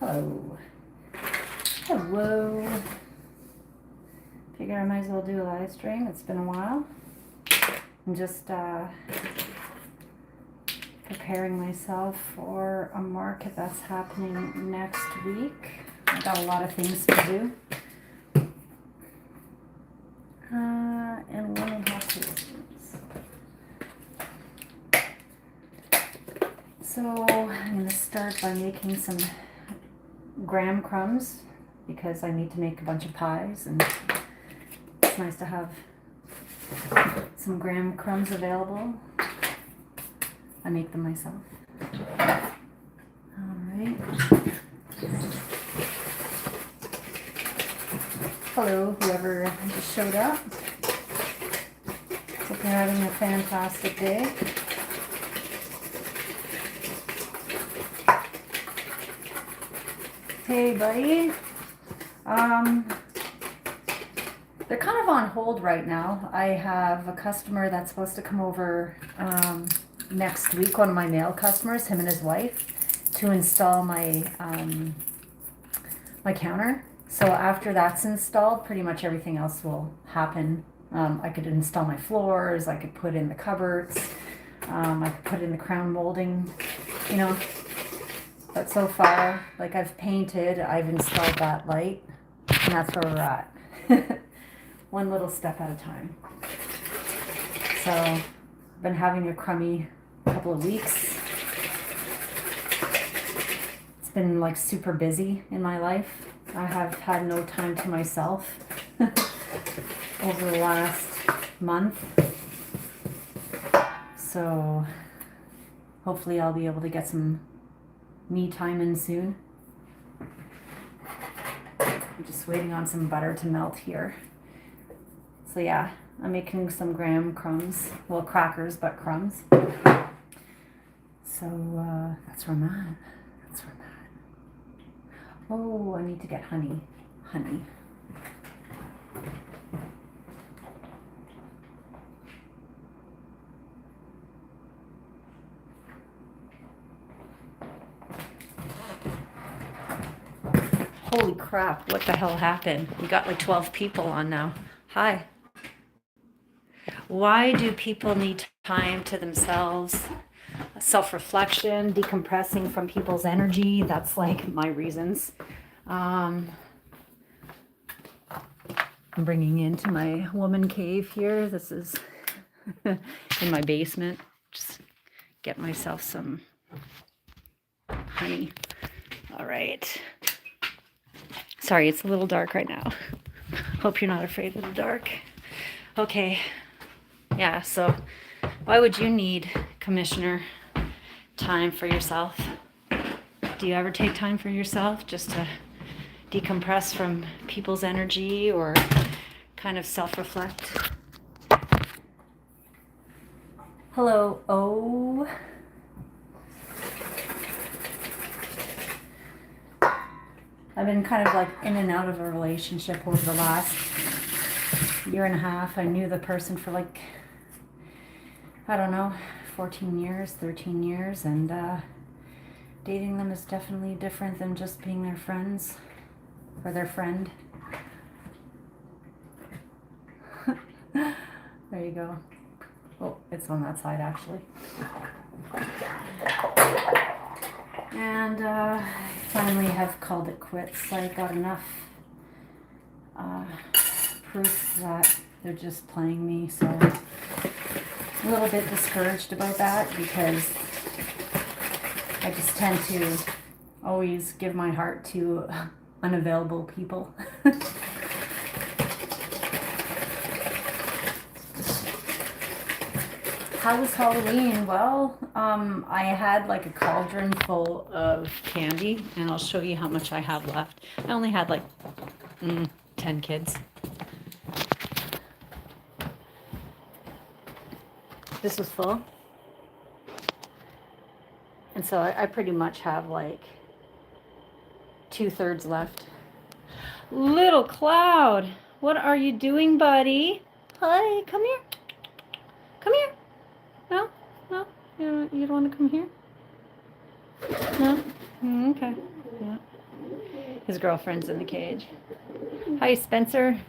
Hello. Hello. Figure I might as well do a live stream. It's been a while. I'm just preparing myself for a market that's happening next week. I got a lot of things to do. And one and a half tablespoons. So I'm going to start by making some graham crumbs because I need to make a bunch of pies, and it's nice to have some graham crumbs available. I make them myself. Alright. Hello, whoever just showed up. Hope you're having a fantastic day. Hey, buddy. They're kind of on hold right now. I have a customer that's supposed to come over next week, one of my male customers, him and his wife, to install my my counter. So after that's installed, pretty much everything else will happen. I could install my floors, I could put in the cupboards, I could put in the crown molding, you know. But so far, like I've painted, I've installed that light, and that's where we're at. One little step at a time. So, I've been having a crummy couple of weeks. It's been like super busy in my life. I have had no time to myself over the last month. So, hopefully I'll be able to get some me time in soon. I'm just waiting on some butter to melt here. So yeah, I'm making some graham crumbs. Well, crackers, but crumbs. So that's where I'm at. That's where I'm at. Oh, I need to get honey. Honey. Holy crap, what the hell happened? We got like 12 people on now. Hi. Why do people need time to themselves? Self-reflection, decompressing from people's energy. That's like my reasons. I'm bringing into my woman cave here. This is in my basement. Just get myself some honey. All right. Sorry, it's a little dark right now. Hope you're not afraid of the dark. Okay. Yeah, so why would you need, Commissioner, time for yourself? Do you ever take time for yourself just to decompress from people's energy or kind of self-reflect? Hello, oh. I've been kind of like in and out of a relationship over the last year and a half. I knew the person for like, I don't know, 14 years, 13 years, and dating them is definitely different than just being their friends or their friend. There you go. Oh, it's on that side actually. And I finally have called it quits. I got enough proof that they're just playing me, so I'm a little bit discouraged about that because I just tend to always give my heart to unavailable people. How was Halloween? Well, I had like a cauldron full of candy, and I'll show you how much I have left. I only had like 10 kids. This was full. And so I pretty much have like 2/3 left. Little Cloud, what are you doing, buddy? Hi, come here. Come here. No? No? You don't want to come here? No? Okay. Yeah. His girlfriend's in the cage. Hi, Spencer.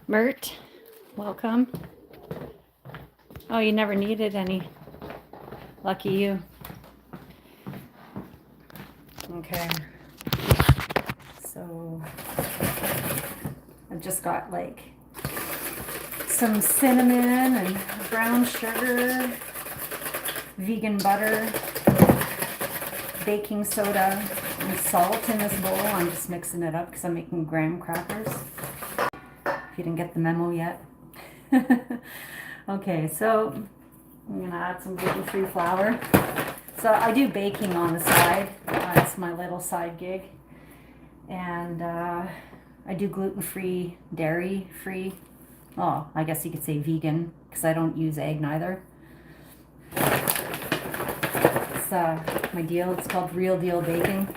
Mert, welcome. Oh, you never needed any. Lucky you. Okay. So I've just got like some cinnamon and brown sugar, vegan butter, baking soda, and salt in this bowl. I'm just mixing it up because I'm making graham crackers. If you didn't get the memo yet. Okay, so I'm gonna add some gluten-free flour. So I do baking on the side. It's my little side gig. And I do gluten-free, dairy-free. Oh, I guess you could say vegan, because I don't use egg neither. It's my deal. It's called Real Deal Baking.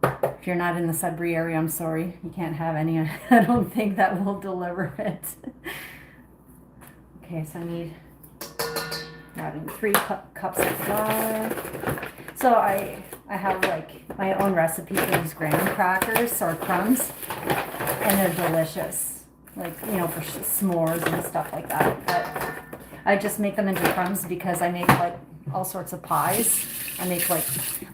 If you're not in the Sudbury area, I'm sorry. You can't have any. I don't think that will deliver it. Okay, so I need adding 3 cups of flour. So I have like my own recipe for these graham crackers or crumbs, and they're delicious. Like, you know, for s'mores and stuff like that. But I just make them into crumbs because I make like all sorts of pies. I make like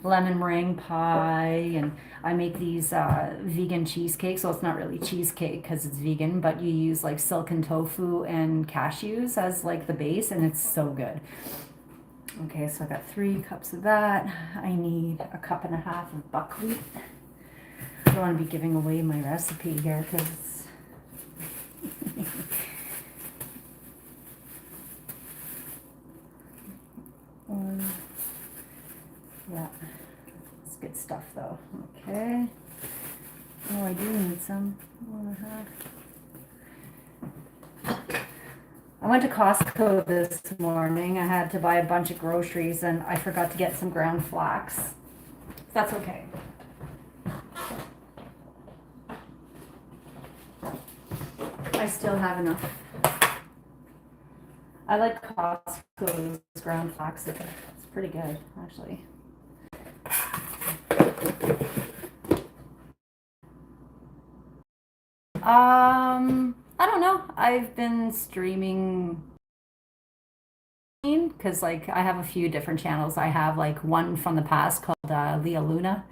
lemon meringue pie, and I make these vegan cheesecakes. So it's not really cheesecake because it's vegan, but you use like silken tofu and cashews as like the base, and it's so good. Okay, so I got 3 cups of that. I need 1.5 cups of buckwheat. I don't want to be giving away my recipe here because yeah, it's good stuff though. Okay. Oh, I do need some. 1.5. I went to Costco this morning. I had to buy a bunch of groceries and I forgot to get some ground flax. That's okay. I still have enough. I like Costco's ground flax. It's pretty good, actually. I don't know. I've been streaming because like I have a few different channels. I have like one from the past called Leah Luna.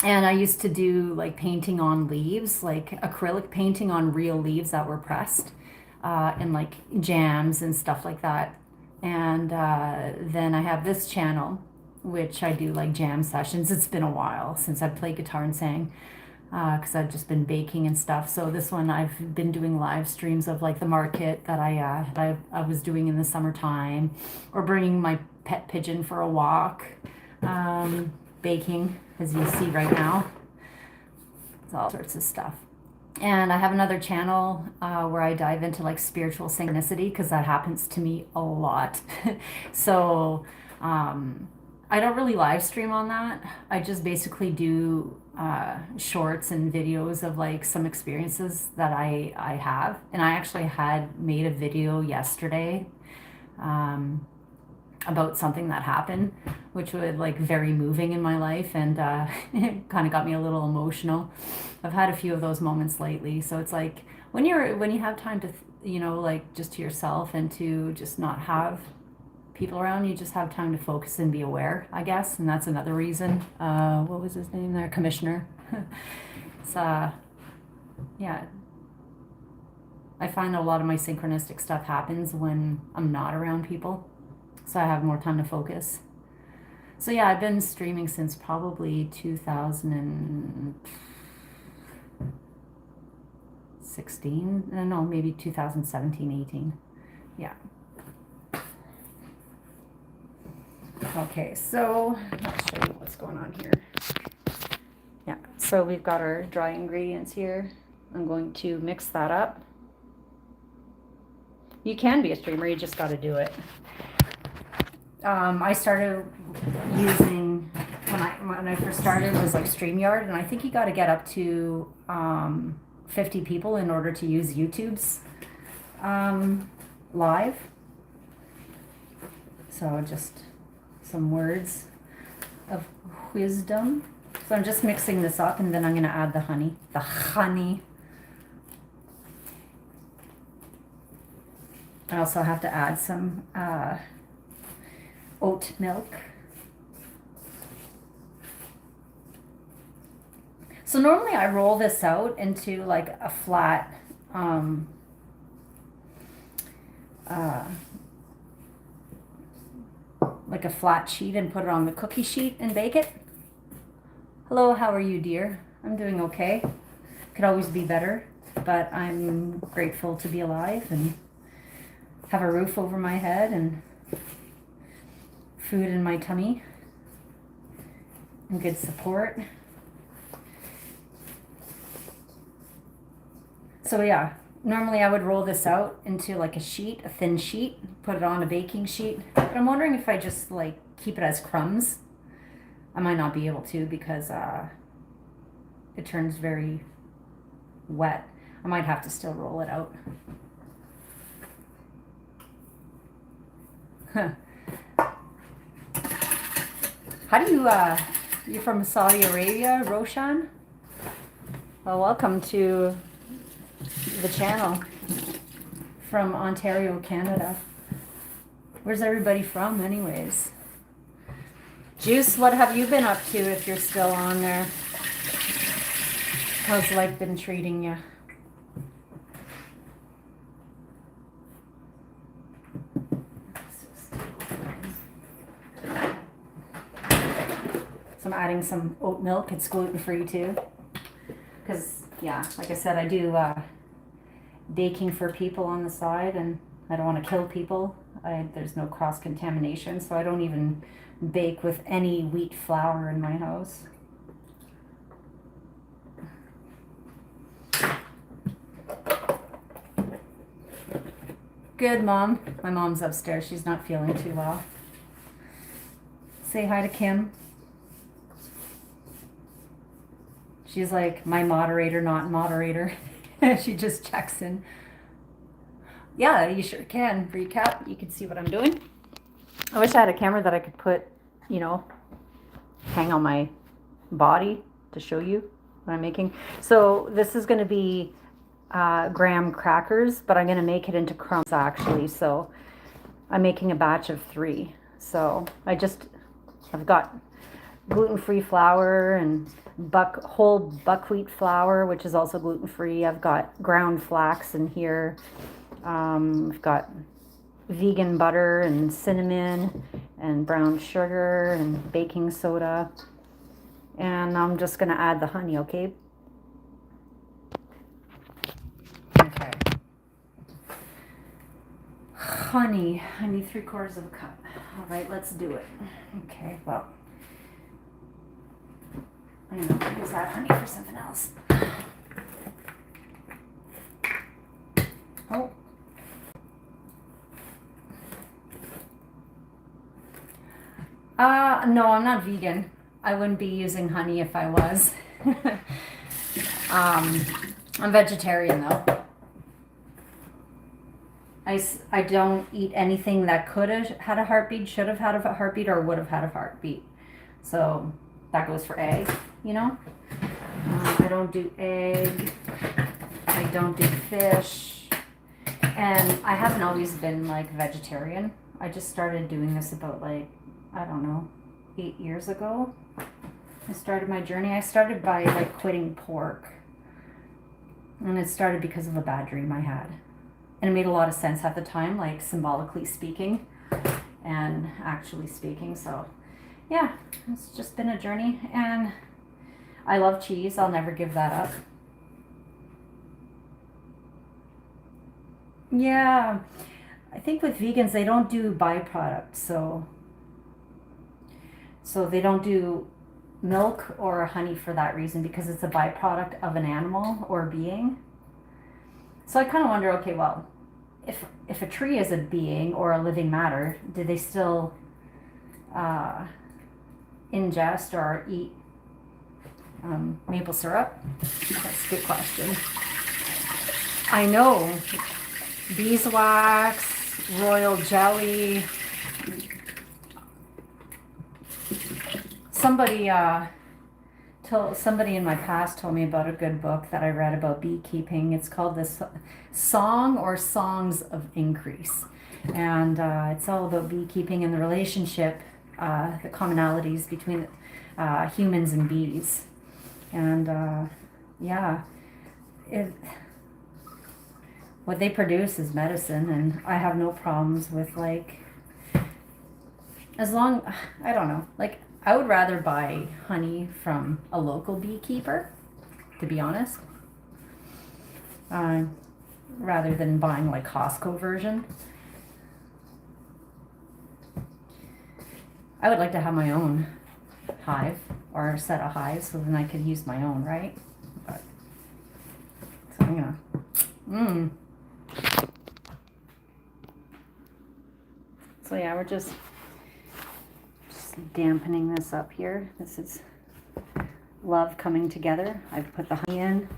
And I used to do like painting on leaves, like acrylic painting on real leaves that were pressed, and like jams and stuff like that. And then I have this channel, which I do like jam sessions. It's been a while since I've played guitar and sang, because I've just been baking and stuff. So this one I've been doing live streams of like the market that I was doing in the summertime, or bringing my pet pigeon for a walk, baking, as you see right now. It's all sorts of stuff. And I have another channel where I dive into like spiritual synchronicity, because that happens to me a lot. So I don't really live stream on that. I just basically do shorts and videos of like some experiences that I have. And I actually had made a video yesterday about something that happened, which was like very moving in my life, and it kind of got me a little emotional. I've had a few of those moments lately. So it's like when you have time to, you know, like just to yourself and to just not have people around, you just have time to focus and be aware, I guess. And that's another reason. What was his name there? Commissioner. It's yeah. I find a lot of my synchronistic stuff happens when I'm not around people, so I have more time to focus. So yeah, I've been streaming since probably 2016. No, maybe 2017, 18. Yeah. Okay, so I'll show you what's going on here. Yeah, so we've got our dry ingredients here. I'm going to mix that up. You can be a streamer, you just got to do it. I started using, when I first started, was like StreamYard, and I think you got to get up to 50 people in order to use YouTube's live. So just some words. of wisdom. So I'm just mixing this up, and then I'm going to add the honey. The honey. I also have to add some oat milk. So normally I roll this out into like a flat, like a flat sheet and put it on the cookie sheet and bake it. Hello, how are you, dear? I'm doing okay. Could always be better, but I'm grateful to be alive and have a roof over my head and food in my tummy and good support. So yeah, normally I would roll this out into like a sheet, a thin sheet, put it on a baking sheet. But I'm wondering if I just like keep it as crumbs. I might not be able to because it turns very wet. I might have to still roll it out. Huh. How do you, you're from Saudi Arabia, Roshan? Well, welcome to the channel from Ontario, Canada. Where's everybody from anyways? Juice, what have you been up to if you're still on there? How's life been treating you? So I'm adding some oat milk. It's gluten-free too. Because, yeah, like I said, I do baking for people on the side, and I don't want to kill people. There's no cross-contamination, so I don't even bake with any wheat flour in my house. Good, Mom. My mom's upstairs. She's not feeling too well. Say hi to Kim. She's like my moderator, not moderator. She just checks in. Yeah, you sure can. Recap. You can see what I'm doing. I wish I had a camera that I could put, you know, hang on my body to show you what I'm making. So this is going to be graham crackers, but I'm going to make it into crumbs actually. So I'm making a batch of 3. So I've got gluten-free flour and whole buckwheat flour, which is also gluten-free. I've got ground flax in here. I've got vegan butter and cinnamon and brown sugar and baking soda. And I'm just going to add the honey, okay? Okay. Honey. I need 3/4 of a cup. All right, let's do it. Okay, well, I'm going to use that honey for something else. Oh. No, I'm not vegan. I wouldn't be using honey if I was. I'm vegetarian though. I don't eat anything that could have had a heartbeat, should have had a heartbeat, or would have had a heartbeat. So that goes for egg, you know? I don't do egg. I don't do fish. And I haven't always been like vegetarian. I just started doing this about like, I don't know, 8 years ago. I started my journey. I started by like quitting pork. And it started because of a bad dream I had. And it made a lot of sense at the time, like symbolically speaking and actually speaking. So yeah, it's just been a journey. And I love cheese. I'll never give that up. Yeah, I think with vegans, they don't do byproducts. So they don't do milk or honey for that reason, because it's a byproduct of an animal or being. So I kind of wonder, okay, well, if a tree is a being or a living matter, do they still ingest or eat maple syrup? That's a good question. I know beeswax, royal jelly, somebody in my past told me about a good book that I read about beekeeping. It's called this Song or Songs of Increase. And it's all about beekeeping and the relationship, the commonalities between humans and bees. And yeah, what they produce is medicine, and I have no problems with, like, as long, I don't know, like, I would rather buy honey from a local beekeeper, to be honest, rather than buying like Costco version. I would like to have my own hive or a set of hives, so then I could use my own, right? But, so I'm gonna, So yeah, we're just dampening this up here. This is love coming together. I've put the honey in.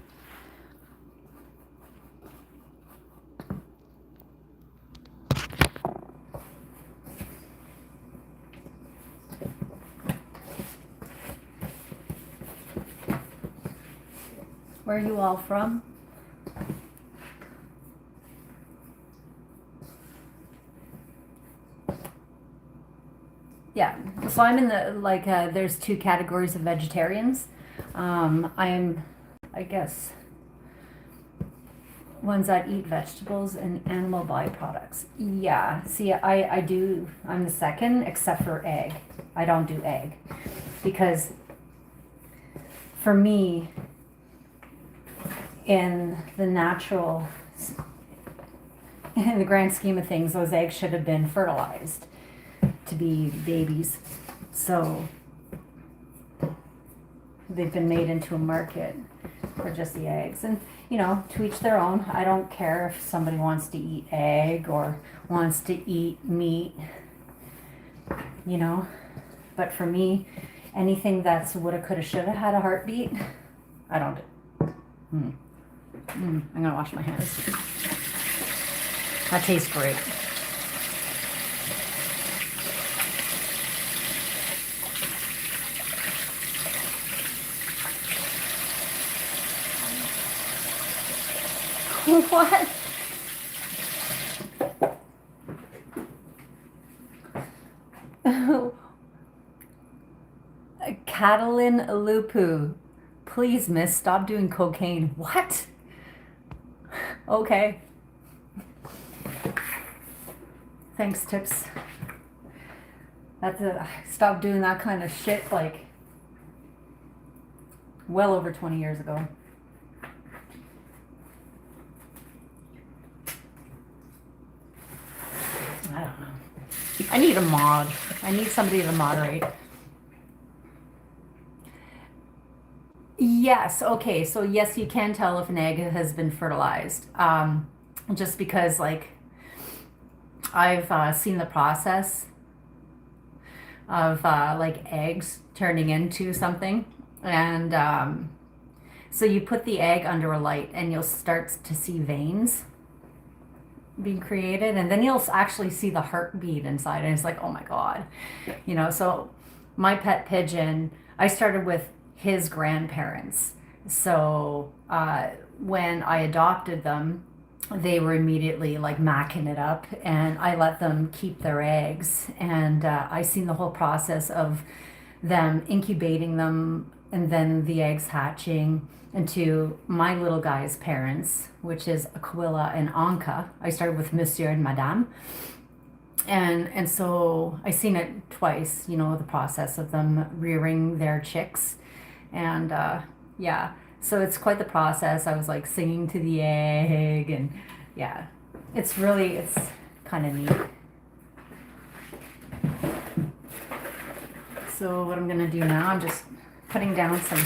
Where are you all from? Yeah, so I'm in the, like, there's two categories of vegetarians. I'm, I guess, ones that eat vegetables and animal byproducts. Yeah, see, I'm the second, except for egg. I don't do egg. Because for me, in the natural, in the grand scheme of things, those eggs should have been fertilized to be babies. So they've been made into a market for just the eggs. And, you know, to each their own. I don't care if somebody wants to eat egg or wants to eat meat, you know. But for me, anything that's woulda, coulda, shoulda had a heartbeat, I don't do. I'm gonna wash my hands. That tastes great. What? Catalin Lupu. Please, miss, stop doing cocaine. What? Okay. Thanks, Tips. Stop doing that kind of shit, like, well over 20 years ago. I don't know. I need a mod. I need somebody to moderate. Yes, okay, so yes, you can tell if an egg has been fertilized. Just because, like, I've seen the process of, like, eggs turning into something. And so you put the egg under a light and you'll start to see veins being created, and then you'll actually see the heartbeat inside, and it's like, oh my god, you know. So my pet pigeon, I started with his grandparents. So when I adopted them, they were immediately like macking it up, and I let them keep their eggs, and I seen the whole process of them incubating them and then the eggs hatching into my little guy's parents, which is Aquila and Anka. I started with Monsieur and Madame. And so I seen it twice, you know, the process of them rearing their chicks. And yeah, so it's quite the process. I was like singing to the egg, and yeah, it's kind of neat. So what I'm gonna do now, I'm just putting down some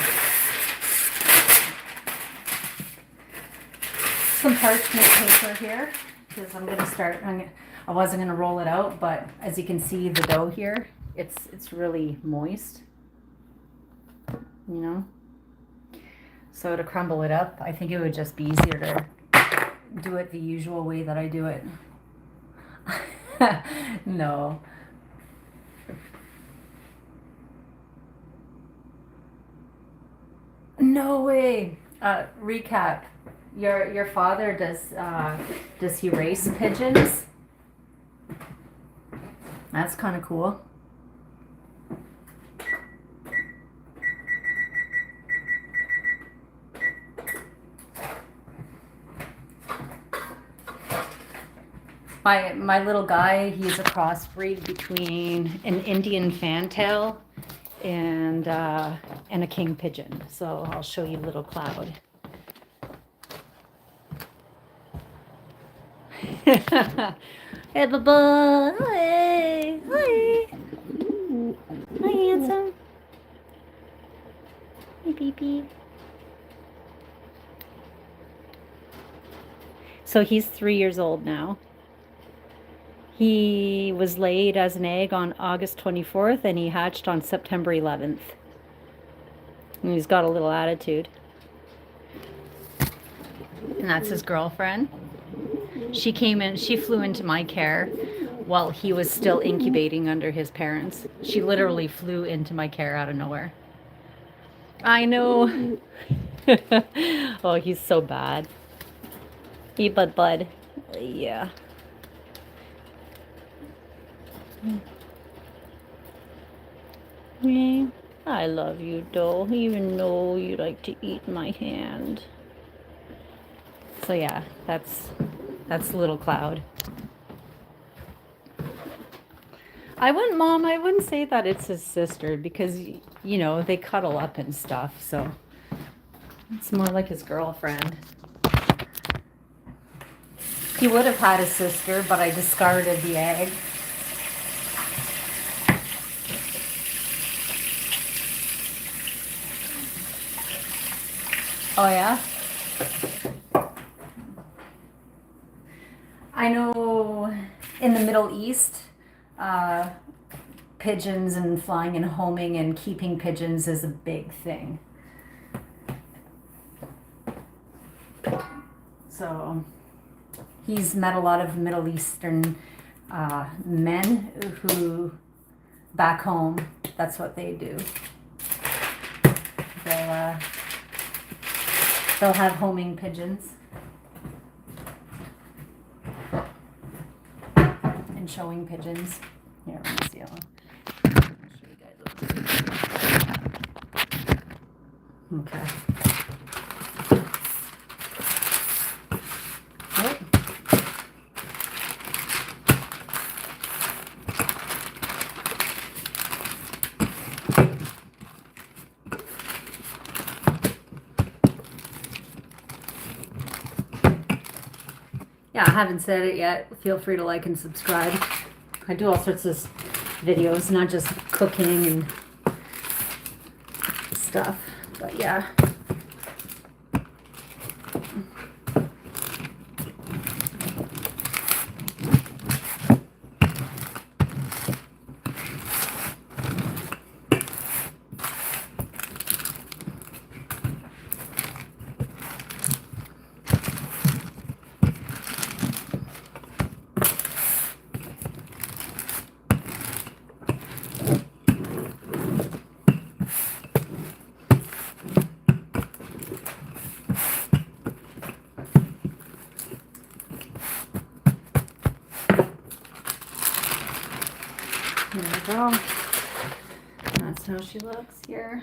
parchment paper here, because I'm gonna start. I wasn't gonna roll it out, but as you can see, the dough here, it's really moist, you know. So to crumble it up, I think it would just be easier to do it the usual way that I do it. No. No way. Recap. Your father does he race pigeons? That's kind of cool. My little guy, he's a crossbreed between an Indian fantail and a king pigeon. So I'll show you little Cloud. Hey, Bubba. Hi. Hi. Hi, handsome. Hey, baby. So he's 3 years old now. He was laid as an egg on August 24th and he hatched on September 11th. And he's got a little attitude. And that's his girlfriend. She flew into my care while he was still incubating under his parents. She literally flew into my care out of nowhere. I know. Oh, he's so bad. Hey, bud. Yeah. I love you, doll, even though you like to eat my hand. So yeah, that's little Cloud. I wouldn't say that it's his sister because, you know, they cuddle up and stuff, so it's more like his girlfriend. He would have had a sister, but I discarded the egg. Oh yeah? I know in the Middle East, pigeons and flying and homing and keeping pigeons is a big thing. So he's met a lot of Middle Eastern men who back home, that's what they do. They'll have homing pigeons and showing pigeons. Here, let me see. I'll show you guys. Okay. Oh. Yeah, I haven't said it yet. Feel free to like and subscribe. I do all sorts of videos, not just cooking and stuff, but yeah. There we go. That's how she looks here.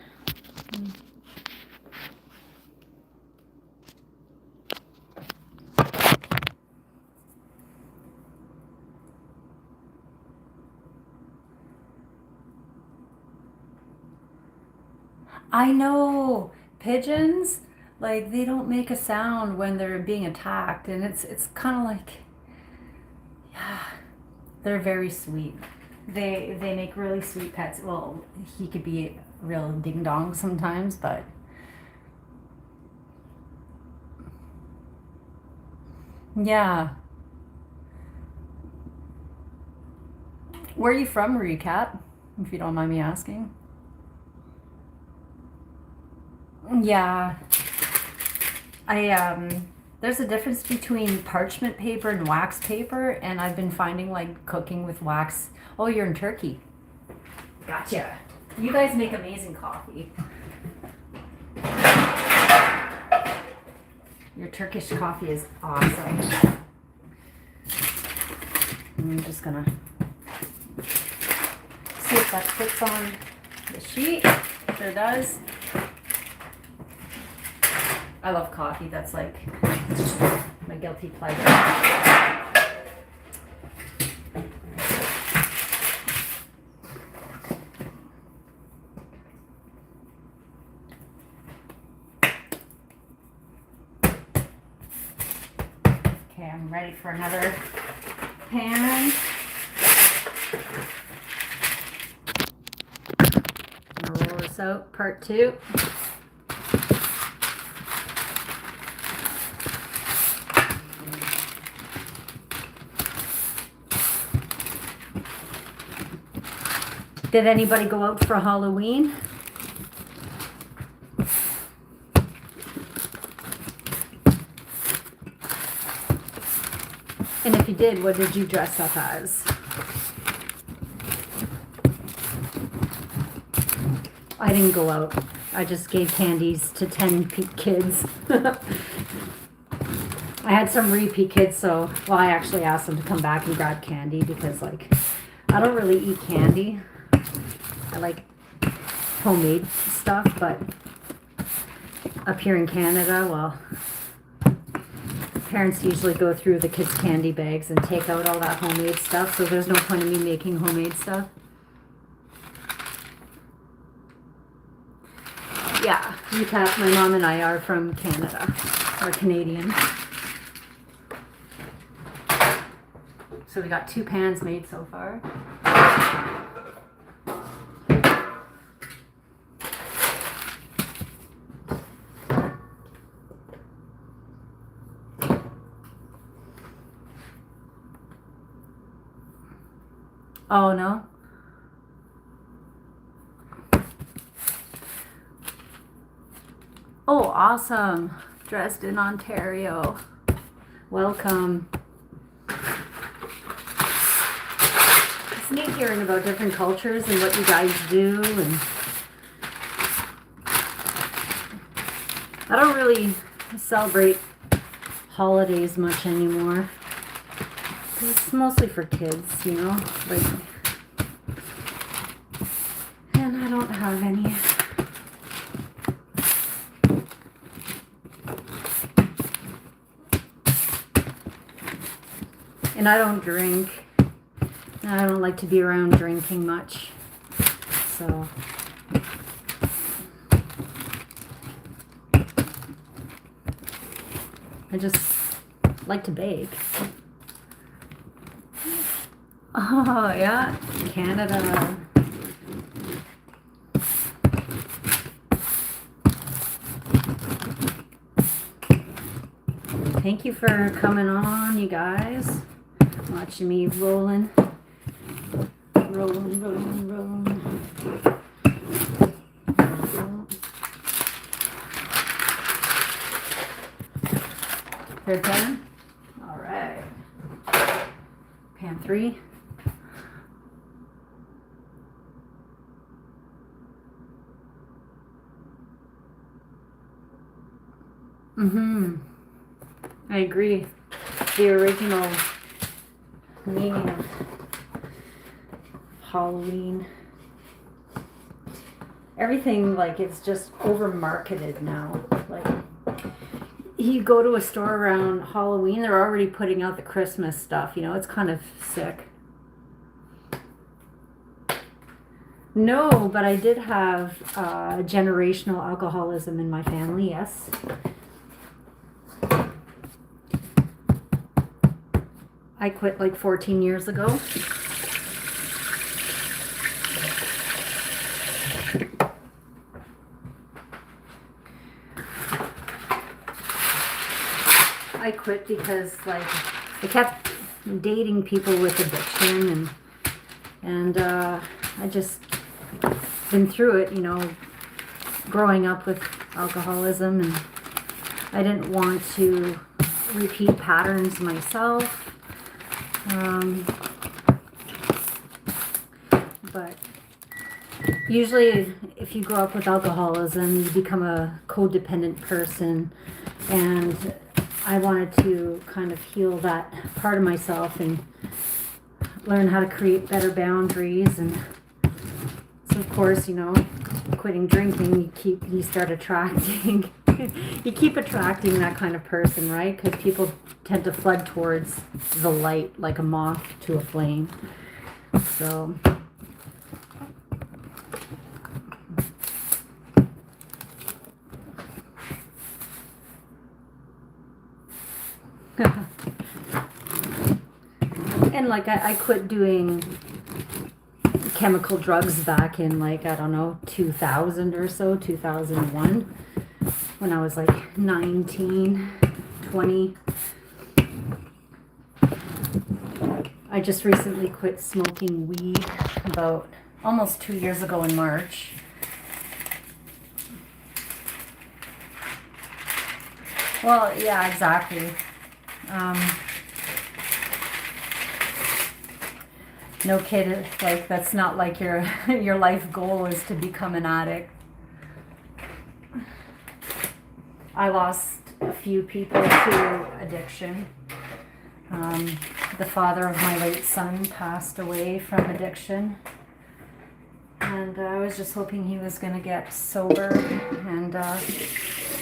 I know pigeons, like they don't make a sound when they're being attacked, and it's kind of like, yeah, they're very sweet. They make really sweet pets. Well, he could be a real ding dong sometimes, but yeah. Where are you from, Recap? If you don't mind me asking. Yeah, there's a difference between parchment paper and wax paper, and I've been finding like cooking with wax. Oh, you're in Turkey. Gotcha. You guys make amazing coffee. Your Turkish coffee is awesome. I'm just gonna see if that fits on the sheet. If it does. I love coffee. That's like my guilty pleasure. Okay, I'm ready for another pan. Roll this out, part 2. Did anybody go out for Halloween? And if you did, what did you dress up as? I didn't go out. I just gave candies to 10 kids. I had some repeat kids, so, well, I actually asked them to come back and grab candy because, like, I don't really eat candy. I like homemade stuff, but up here in Canada, well, parents usually go through the kids' candy bags and take out all that homemade stuff, so there's no point in me making homemade stuff. Yeah, my mom and I are from Canada, or Canadian. So we got 2 pans made so far. Oh, no? Oh, awesome. Dresden, Ontario. Welcome. It's neat hearing about different cultures and what you guys do. And I don't really celebrate holidays much anymore. It's mostly for kids, you know, like, and I don't have any. And I don't drink. I don't like to be around drinking much. So I just like to bake. Oh, yeah, Canada. Thank you for coming on, you guys. Watching me rolling. Rolling. Third pan? All right. Pan 3. I agree. The original meaning of Halloween. Everything, like, it's just over marketed now. Like, you go to a store around Halloween, they're already putting out the Christmas stuff, you know, it's kind of sick. No, but I did have generational alcoholism in my family, yes. I quit like 14 years ago. I quit because, like, I kept dating people with addiction, and I just been through it, you know, growing up with alcoholism, and I didn't want to repeat patterns myself. But Usually, if you grow up with alcoholism, you become a codependent person. And I wanted to kind of heal that part of myself and learn how to create better boundaries. And so, of course, quitting drinking, you start attracting, you keep attracting that kind of person, right? Because people tend to flood towards the light like a moth to a flame. So. And like I quit doing chemical drugs back in, like, I don't know, 2000 or so, 2001, when I was like 19, 20. I just recently quit smoking weed about almost 2 years ago in March. Well, yeah, exactly. No kid, like, that's not like your life goal is to become an addict. I lost a few people to addiction. The father of my late son passed away from addiction. And I was just hoping he was going to get sober and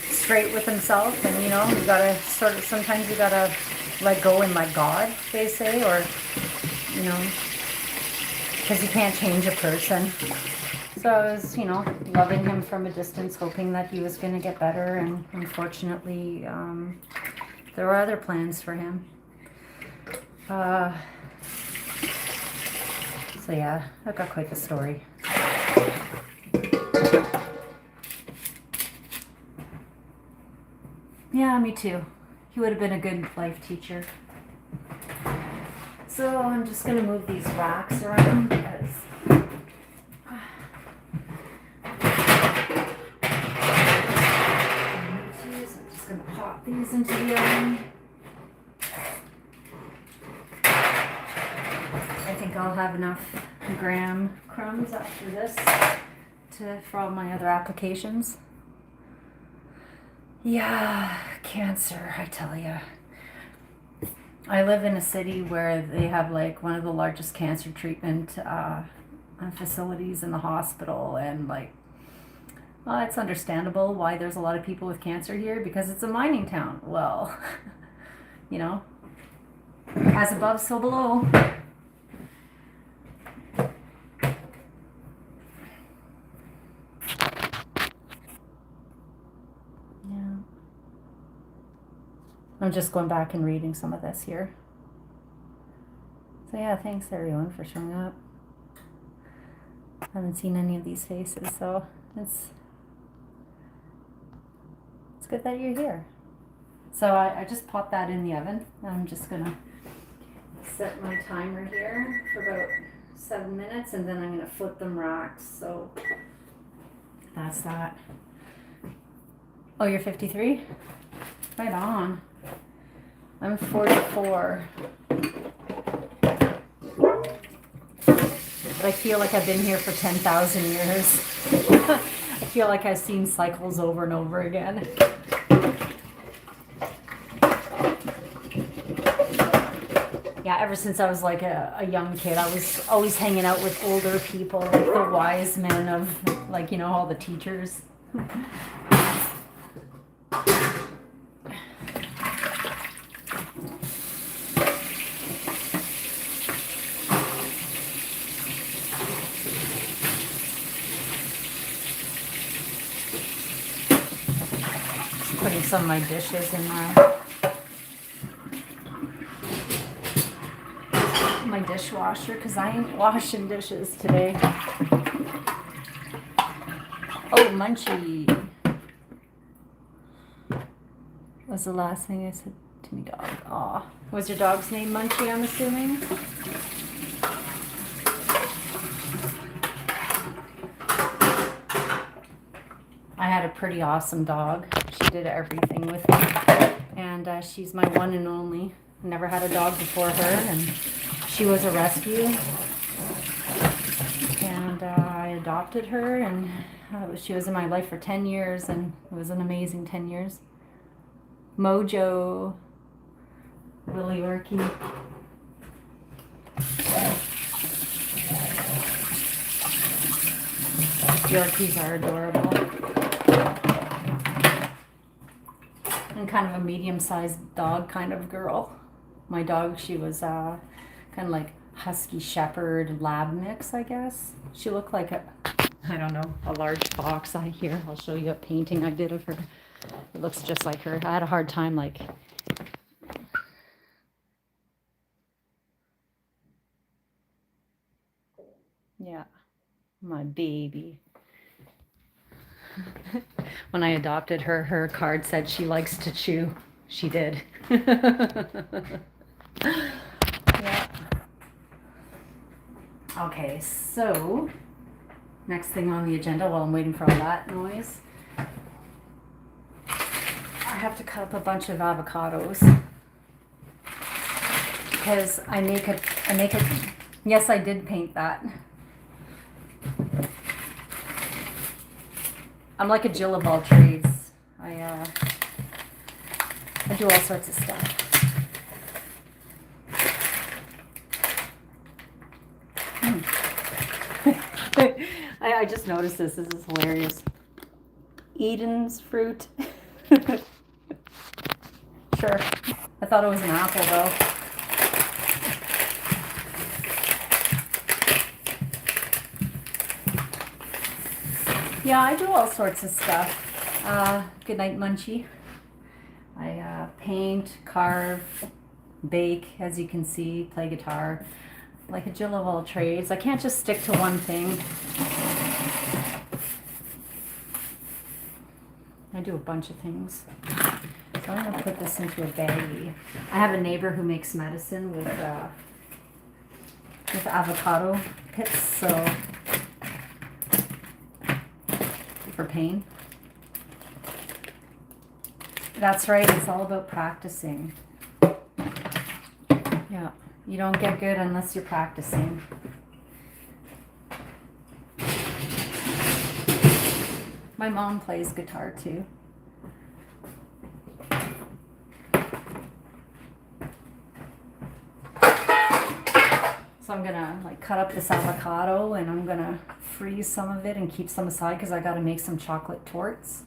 straight with himself. And, you gotta sometimes you gotta let go and let God, they say, or, because you can't change a person. So I was, loving him from a distance, hoping that he was going to get better. And unfortunately, there were other plans for him. So yeah, that got quite the story. Yeah, me too. He would have been a good life teacher. So I'm just going to move these racks around because I'm just going to pop these into the oven. I think I'll have enough graham crumbs after this for all my other applications. Yeah, cancer, I tell ya. I live in a city where they have like one of the largest cancer treatment facilities in the hospital, and it's understandable why there's a lot of people with cancer here, because it's a mining town. Well, as above, so below. I'm just going back and reading some of this here. So yeah, thanks everyone for showing up. I haven't seen any of these faces, so it's good that you're here. So I just popped that in the oven. I'm just gonna set my timer here for about 7 minutes, and then I'm gonna flip them racks. So that's that. Oh, you're 53? Right on. I'm 44. But I feel like I've been here for 10,000 years. I feel like I've seen cycles over and over again. Yeah, ever since I was like a young kid, I was always hanging out with older people, like the wise men of, all the teachers. Putting some of my dishes in my dishwasher, because I ain't washing dishes today. Oh, Munchie. Was the last thing I said to me, dog. Aw. Was your dog's name Munchie, I'm assuming? I had a pretty awesome dog. She did everything with me. And she's my one and only. I never had a dog before her, and she was a rescue. And I adopted her, and she was in my life for 10 years, and it was an amazing 10 years. Mojo, Willie Yorkie. Yorkies are adorable. And kind of a medium-sized dog kind of girl. My dog, she was kind of like husky shepherd lab mix, I guess. She looked like a, I don't know, a large fox. Here, I'll show you a painting I did of her. It looks just like her. I had a hard time, like, yeah, my baby. When I adopted her, her card said she likes to chew. She did. Yeah. Okay, so next thing on the agenda while I'm waiting for all that noise, I have to cut up a bunch of avocados because I make it. Yes, I did paint that. I'm like a Jill of all trades. I do all sorts of stuff. I just noticed this. This is hilarious. Eden's fruit. Sure. I thought it was an apple though. Yeah, I do all sorts of stuff. Good night, Munchie. I paint, carve, bake, as you can see, play guitar. Like a Jill of all trades. I can't just stick to one thing. I do a bunch of things. So I'm going to put this into a baggie. I have a neighbor who makes medicine with avocado pits, so for pain. That's right, it's all about practicing. Yeah, you don't get good unless you're practicing. My mom plays guitar too. So I'm gonna like cut up this avocado and I'm gonna freeze some of it and keep some aside because I gotta make some chocolate torts.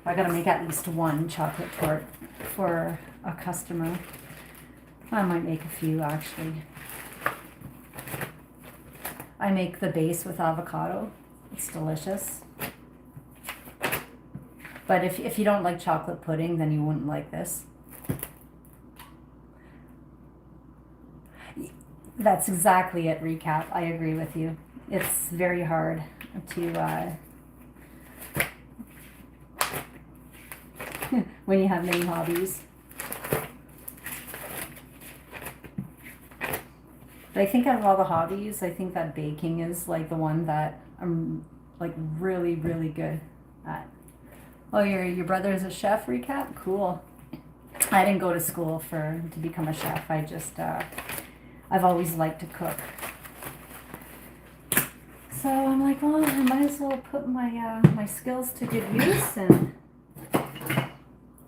I gotta make at least one chocolate tort for a customer. I might make a few actually. I make the base with avocado. It's delicious. But if you don't like chocolate pudding, then you wouldn't like this. That's exactly it, recap. I agree with you. It's very hard to, when you have many hobbies. But I think out of all the hobbies, I think that baking is like the one that I'm like really, really good at. Oh, your brother is a chef, recap? Cool. I didn't go to school to become a chef. I just, I've always liked to cook. So I'm like, well, I might as well put my my skills to good use and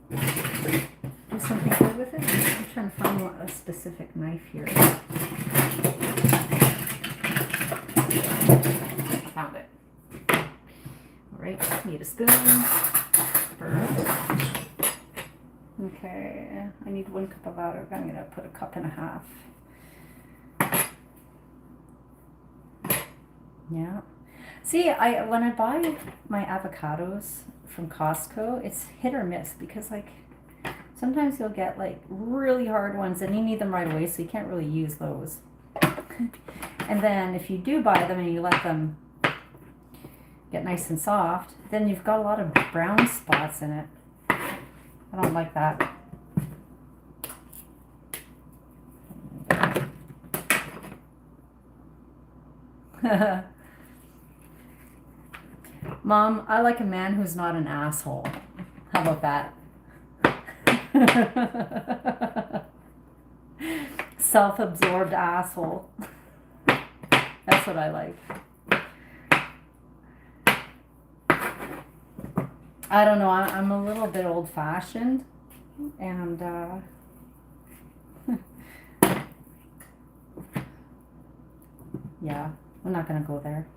do something good with it. I'm trying to find a specific knife here. Found it. All right, need a spoon. Okay, I need 1 cup of water. I'm gonna put 1.5 cups. Yeah. See, when I buy my avocados from Costco, it's hit or miss because like sometimes you'll get like really hard ones and you need them right away, so you can't really use those. And then if you do buy them and you let them get nice and soft, then you've got a lot of brown spots in it. I don't like that. Mom, I like a man who's not an asshole. How about that? Self-absorbed asshole. That's what I like. I don't know. I'm a little bit old fashioned, and yeah, I'm not gonna go there.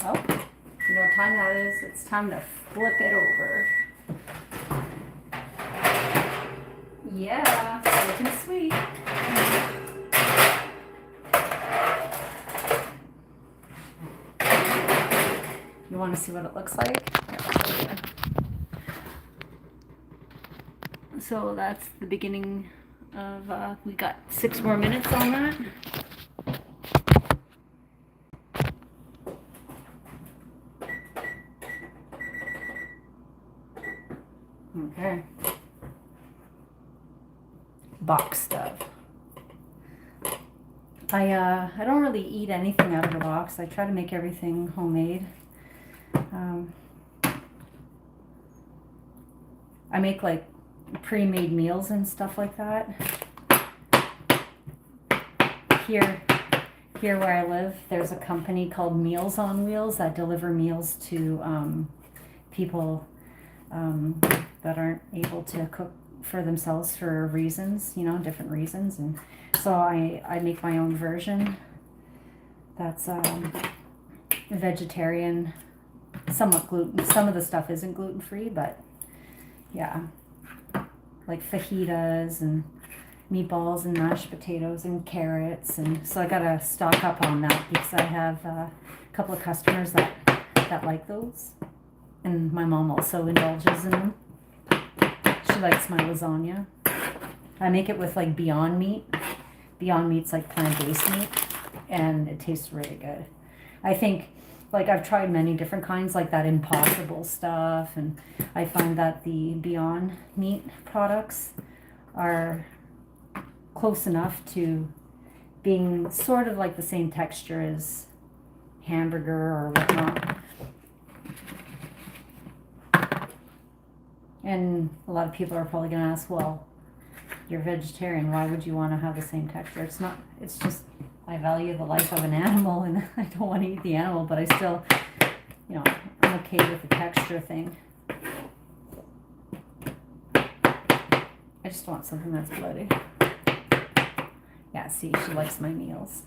Oh, you know what time that is? It's time to flip it over. Yeah, looking sweet. You want to see what it looks like? Yeah. So that's the beginning of, we got 6 more minutes on that. Okay. Box stuff. I don't really eat anything out of the box. I try to make everything homemade. I make like pre-made meals and stuff like that. Here where I live, there's a company called Meals on Wheels that deliver meals to people that aren't able to cook for themselves for reasons, different reasons. And so I make my own version that's vegetarian, somewhat gluten. Some of the stuff isn't gluten-free, but yeah, like fajitas and meatballs and mashed potatoes and carrots. And so I gotta stock up on that because I have a couple of customers that like those. And my mom also indulges in them. She likes my lasagna. I make it with like Beyond Meat. Beyond Meat's like plant-based meat, and it tastes really good. I think, like, I've tried many different kinds, like that Impossible stuff, and I find that the Beyond Meat products are close enough to being sort of like the same texture as hamburger or whatnot. And a lot of people are probably going to ask, well, you're vegetarian, why would you want to have the same texture? It's not, it's just, I value the life of an animal, and I don't want to eat the animal, but I still, I'm okay with the texture thing. I just want something that's bloody. Yeah, see, she likes my meals.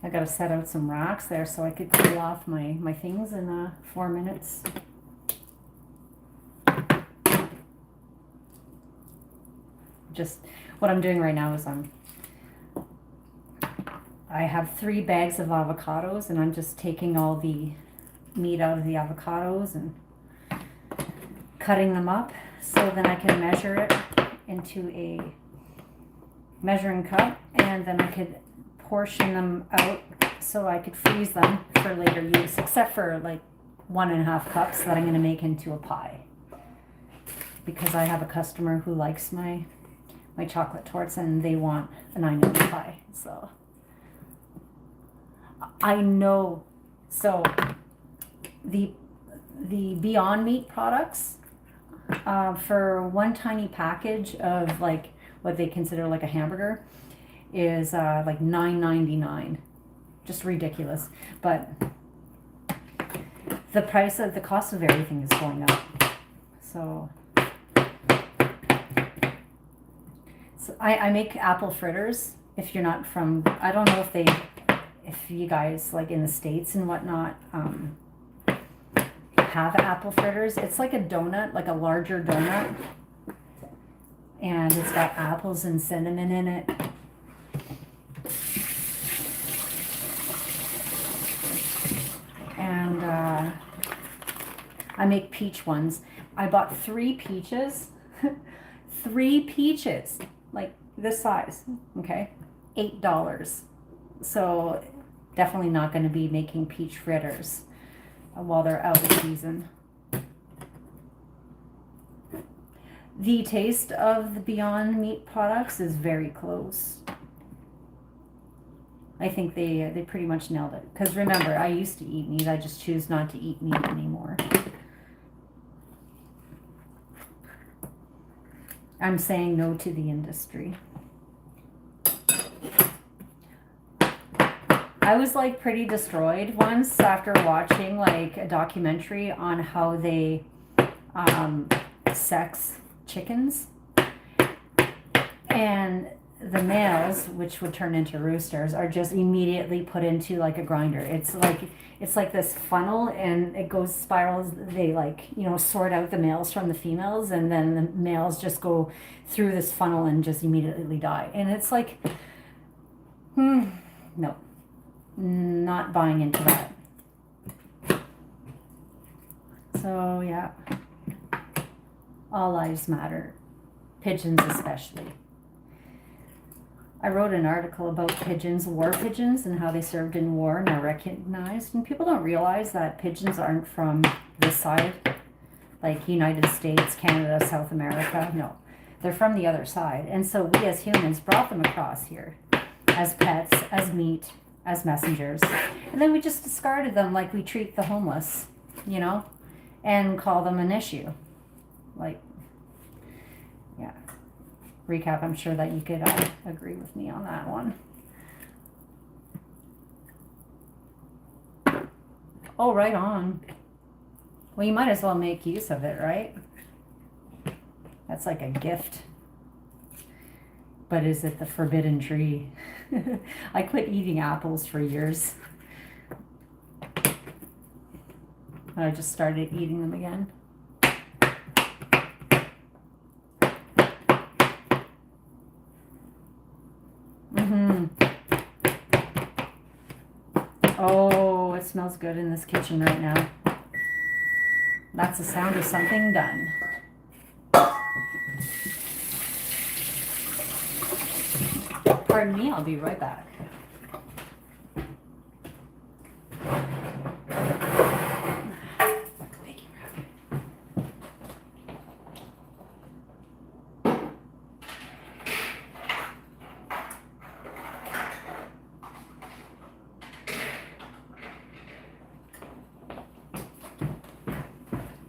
I gotta set out some racks there so I could cool off my things in 4 minutes. Just what I'm doing right now is I have 3 bags of avocados, and I'm just taking all the meat out of the avocados and cutting them up so then I can measure it into a measuring cup, and then I could portion them out so I could freeze them for later use, except for like 1.5 cups that I'm going to make into a pie, because I have a customer who likes my chocolate torts and they want an onion pie. So I know, so the Beyond Meat products, for one tiny package of like what they consider like a hamburger is like $9.99, just ridiculous. But the cost of everything is going up. So I make apple fritters. If you're not from, I don't know if you guys like in the States and whatnot have apple fritters. It's like a donut, like a larger donut, and it's got apples and cinnamon in it. And I make peach ones. I bought 3 peaches. 3 peaches, like this size, okay? $8. So definitely not going to be making peach fritters while they're out of season. The taste of the Beyond Meat products is very close. I think they pretty much nailed it. Because remember, I used to eat meat. I just choose not to eat meat anymore. I'm saying no to the industry. I was like pretty destroyed once after watching like a documentary on how they sex chickens, and the males, which would turn into roosters, are just immediately put into like a grinder. It's like this funnel, and it goes spirals. They like, you know, sort out the males from the females, and then the males just go through this funnel and just immediately die. And it's like, no, not buying into that. So yeah, all lives matter, pigeons especially. I wrote an article about pigeons, war pigeons, and how they served in war and are recognized. And people don't realize that pigeons aren't from this side, like United States, Canada, South America. No, they're from the other side. And so we as humans brought them across here as pets, as meat, as messengers. And then we just discarded them like we treat the homeless, you know, and call them an issue. Like, yeah. Recap, I'm sure that you could agree with me on that one. Oh, right on. Well, you might as well make use of it, right? That's like a gift. But is it the forbidden tree? I quit eating apples for years. I just started eating them again. Oh, it smells good in this kitchen right now. That's the sound of something done. Pardon me, I'll be right back.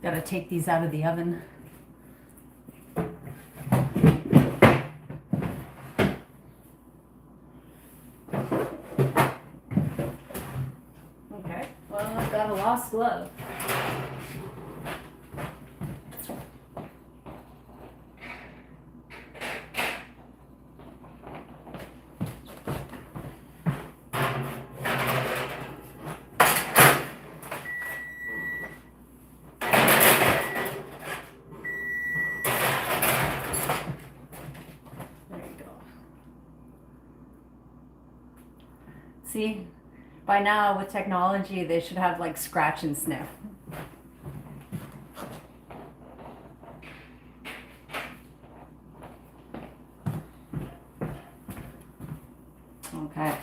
Gotta take these out of the oven. Okay, well, I've got a lost glove. See, by now with technology, they should have like scratch and sniff. Okay.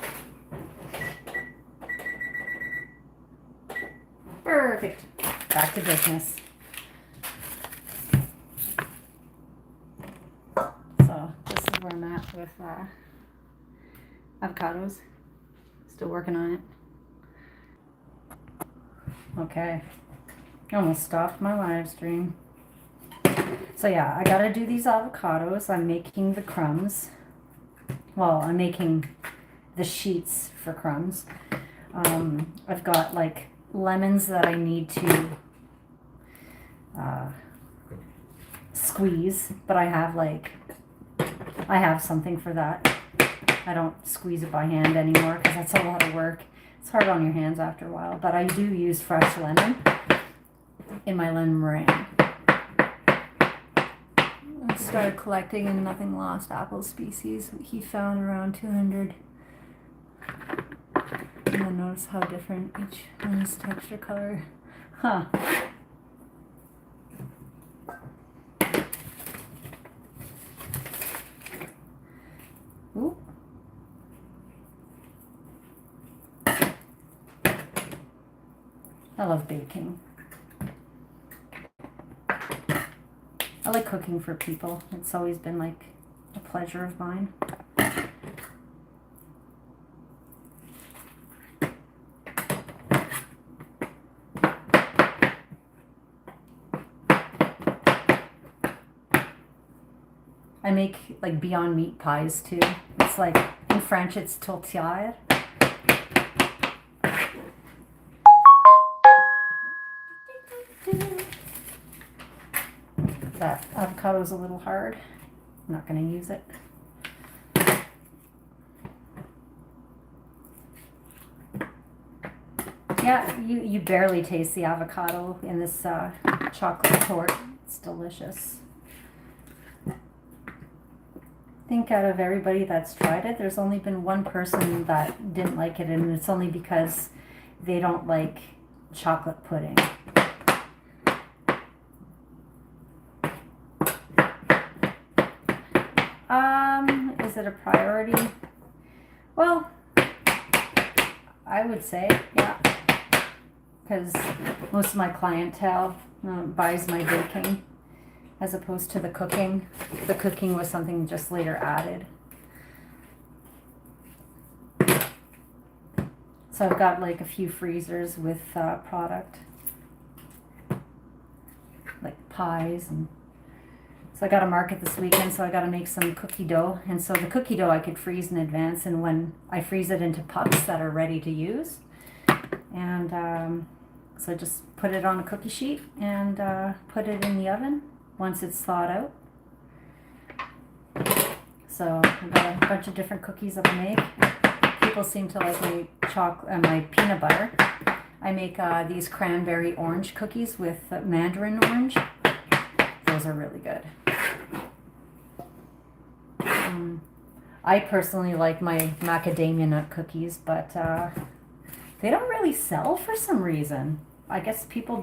Perfect. Back to business. So this is where I'm at with avocados. Still working on it. Okay. Almost stopped my live stream. So yeah, I gotta do these avocados. I'm making the crumbs. Well, I'm making the sheets for crumbs. I've got like lemons that I need to squeeze, but I have something for that. I don't squeeze it by hand anymore because that's a lot of work. It's hard on your hands after a while, but I do use fresh lemon in my lemon meringue. I started collecting a Nothing Lost apple species. He found around 200. And then notice how different each one's texture color. Huh. Ooh. I love baking. I like cooking for people. It's always been like a pleasure of mine. I make like Beyond Meat pies too. It's like, in French it's tourtière. That avocado is a little hard. I'm not going to use it. Yeah, you barely taste the avocado in this chocolate torte. It's delicious. I think out of everybody that's tried it, there's only been one person that didn't like it, and it's only because they don't like chocolate pudding. Is it a priority? Well, I would say, yeah, because most of my clientele buys my baking as opposed to the cooking. The cooking was something just later added. So I've got like a few freezers with product, like pies, and so I got a market this weekend, so I got to make some cookie dough. And so the cookie dough I could freeze in advance, and when I freeze it into pucks that are ready to use, and so I just put it on a cookie sheet and put it in the oven once it's thawed out. So I've got a bunch of different cookies that I make. People seem to like my peanut butter. I make these cranberry orange cookies with mandarin orange. Those are really good. I personally like my macadamia nut cookies, but they don't really sell for some reason. I guess people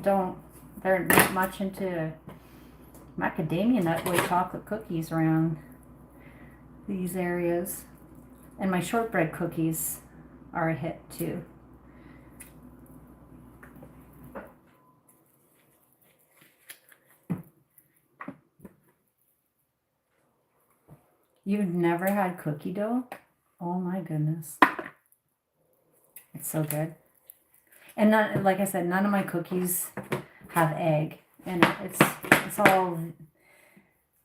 they're not much into macadamia nut white chocolate cookies around these areas. And my shortbread cookies are a hit too. You've never had cookie dough? Oh my goodness. It's so good. And like I said, none of my cookies have egg in it. It's all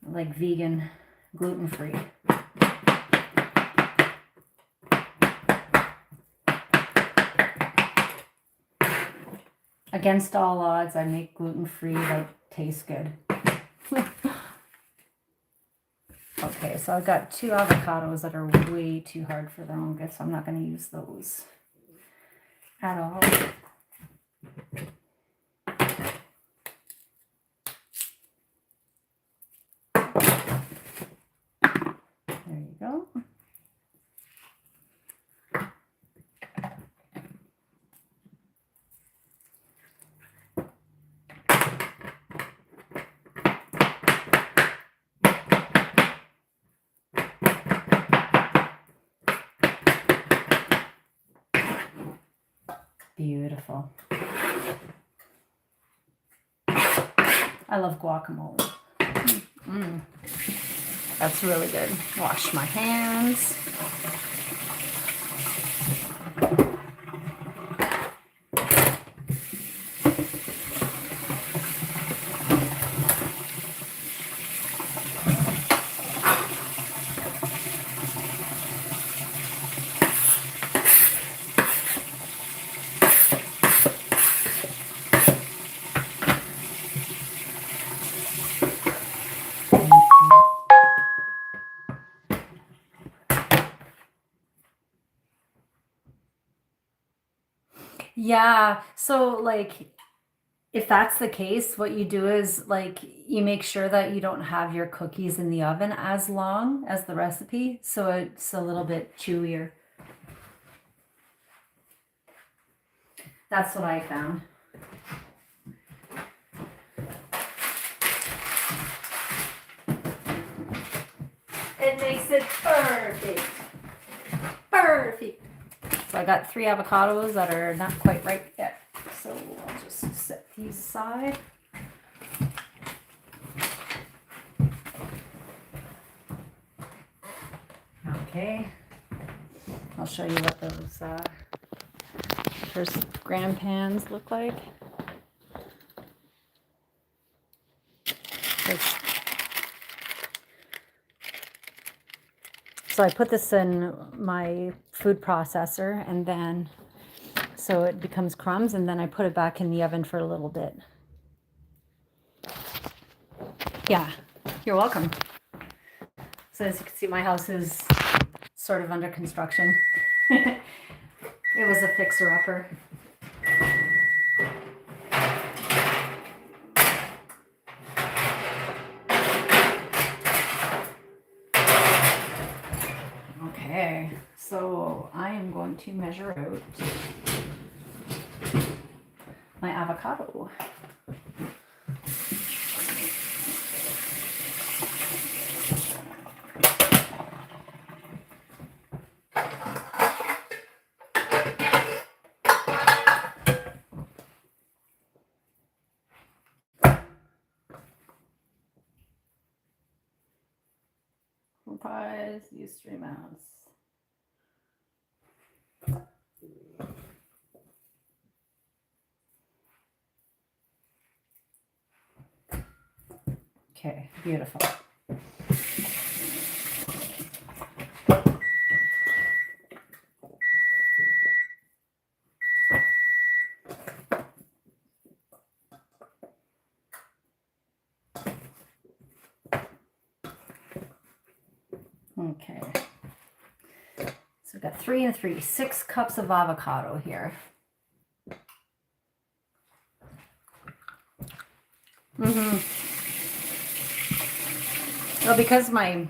like vegan, gluten-free. Against all odds, I make gluten-free that taste good. Okay, so I've got 2 avocados that are way too hard for their own good, so I'm not going to use those at all. There you go. Beautiful. I love guacamole. That's really good. Wash my hands. Yeah, so like if that's the case, what you do is like you make sure that you don't have your cookies in the oven as long as the recipe, so it's a little bit chewier. That's what I found. It makes it perfect. Perfect. So I got 3 avocados that are not quite ripe yet. So I'll just set these aside. Okay. I'll show you what those first grand pans look like. So I put this in my food processor, and then so it becomes crumbs, and then I put it back in the oven for a little bit. Yeah, you're welcome. So as you can see, my house is sort of under construction. It was a fixer-upper. Okay, so I am going to measure out my avocado. Pies, use 3 amounts. Okay, beautiful. Okay, so we've got 3 and 3, 6 cups of avocado here. Well, because my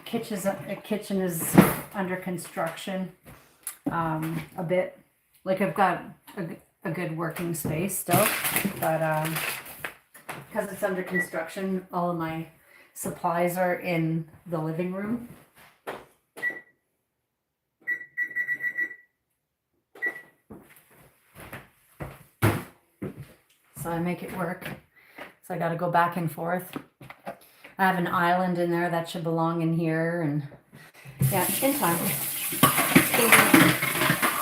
kitchen is under construction, a bit. Like I've got a good working space still, but because it's under construction, all of my supplies are in the living room. So I make it work. So I got to go back and forth. I have an island in there that should belong in here, and yeah, in time.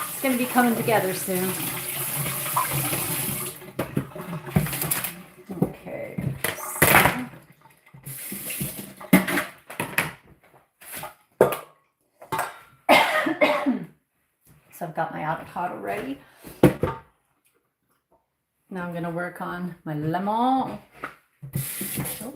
It's gonna be coming together soon. Okay. So I've got my avocado ready. Now I'm gonna work on my lemon. Oh.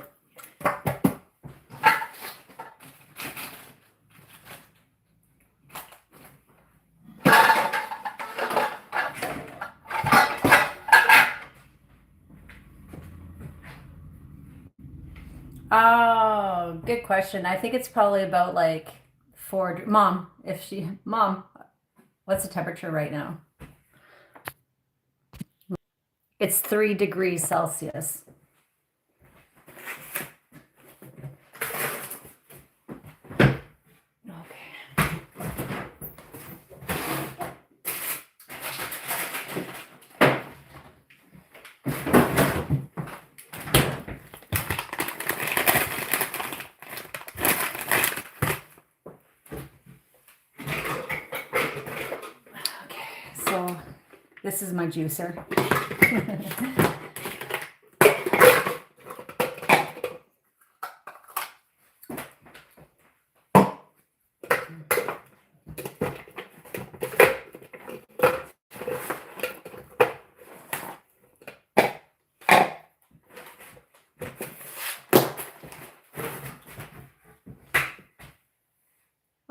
Oh, good question. I think it's probably about like 4. Mom, what's the temperature right now? It's 3 degrees Celsius. So this is my juicer.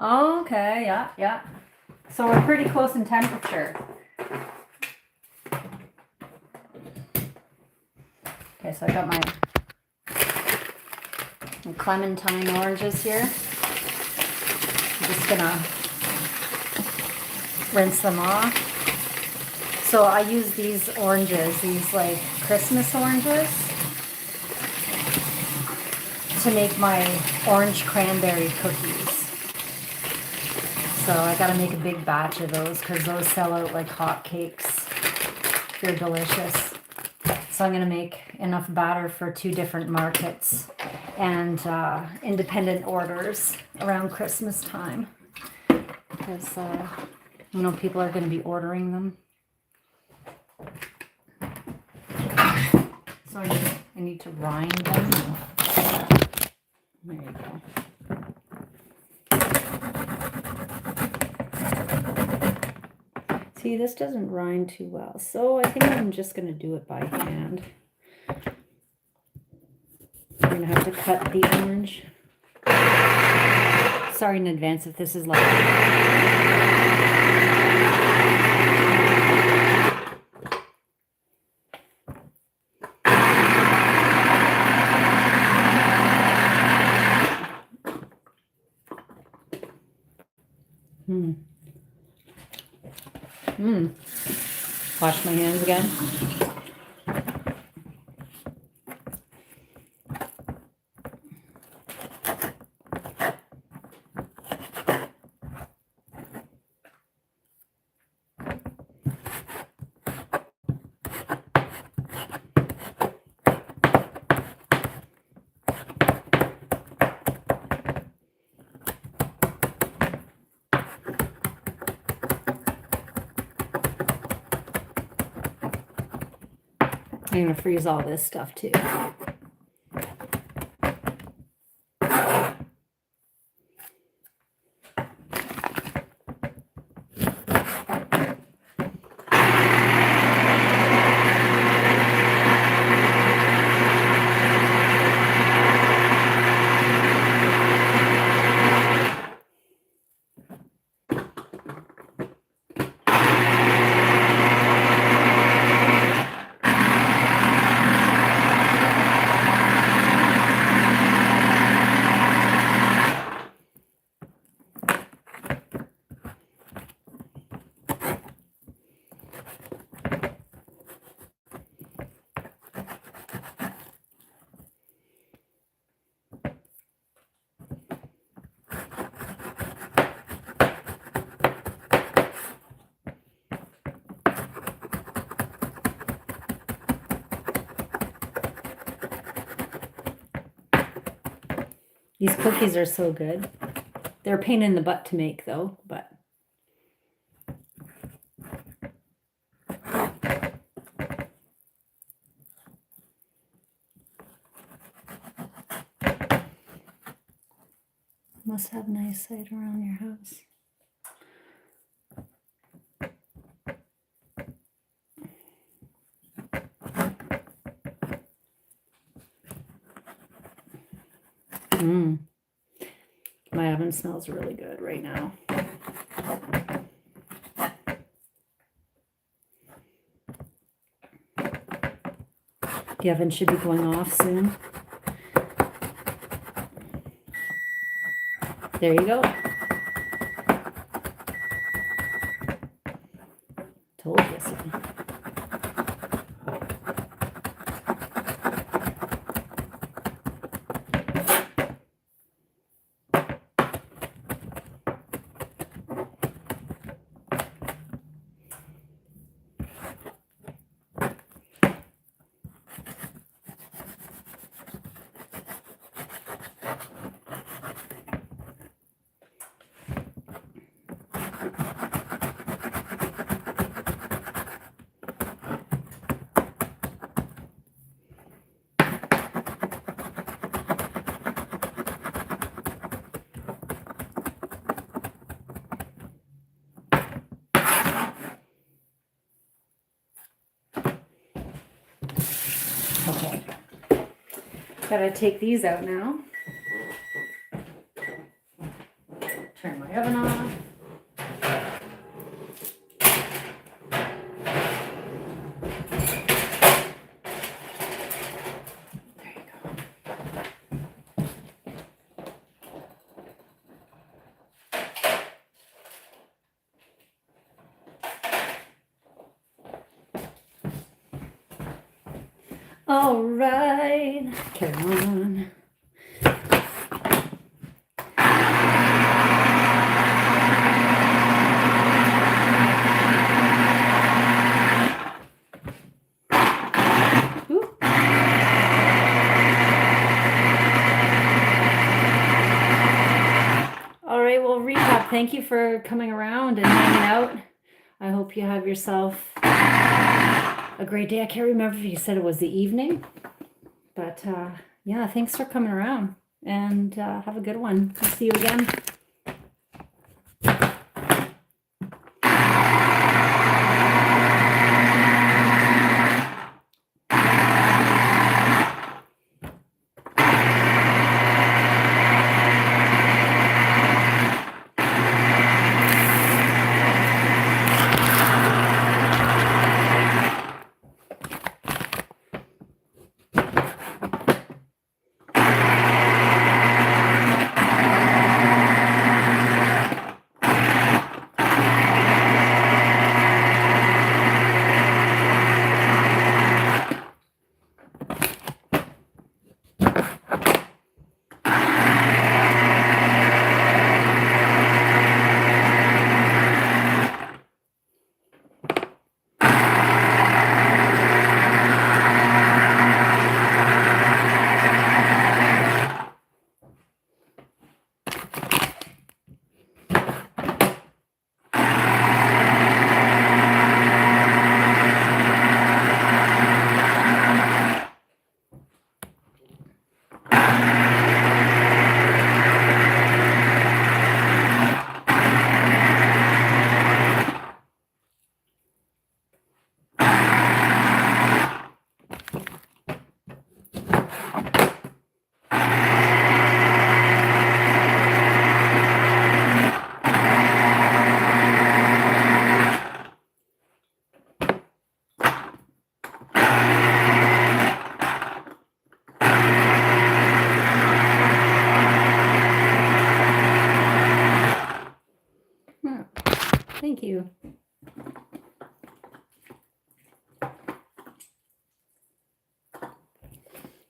Okay, yeah. So we're pretty close in temperature. Okay, so I got my clementine oranges here. I'm just gonna rinse them off. So I use these oranges, these like Christmas oranges, to make my orange cranberry cookies. So I gotta make a big batch of those because those sell out like hotcakes. They're delicious. So I'm gonna make enough batter for 2 different markets and independent orders around Christmas time, because you know, people are gonna be ordering them. So I need to rind them. There you go. See, this doesn't rind too well, so I think I'm just going to do it by hand. I'm going to have to cut the orange. Sorry in advance if this is like... Wash my hands again. I'm going to freeze all this stuff too. These cookies are so good. They're a pain in the butt to make though, but must have nice light around your house. My oven smells really good right now. The oven should be going off soon. There you go. Told you so. Okay. Gotta take these out now. Turn my oven off. There you go. All right, carry on. Ooh. All right, well, recap. Thank you for coming around and hanging out. I hope you have yourself a great day. I can't remember if you said it was the evening, but yeah, thanks for coming around and have a good one. I'll see you again.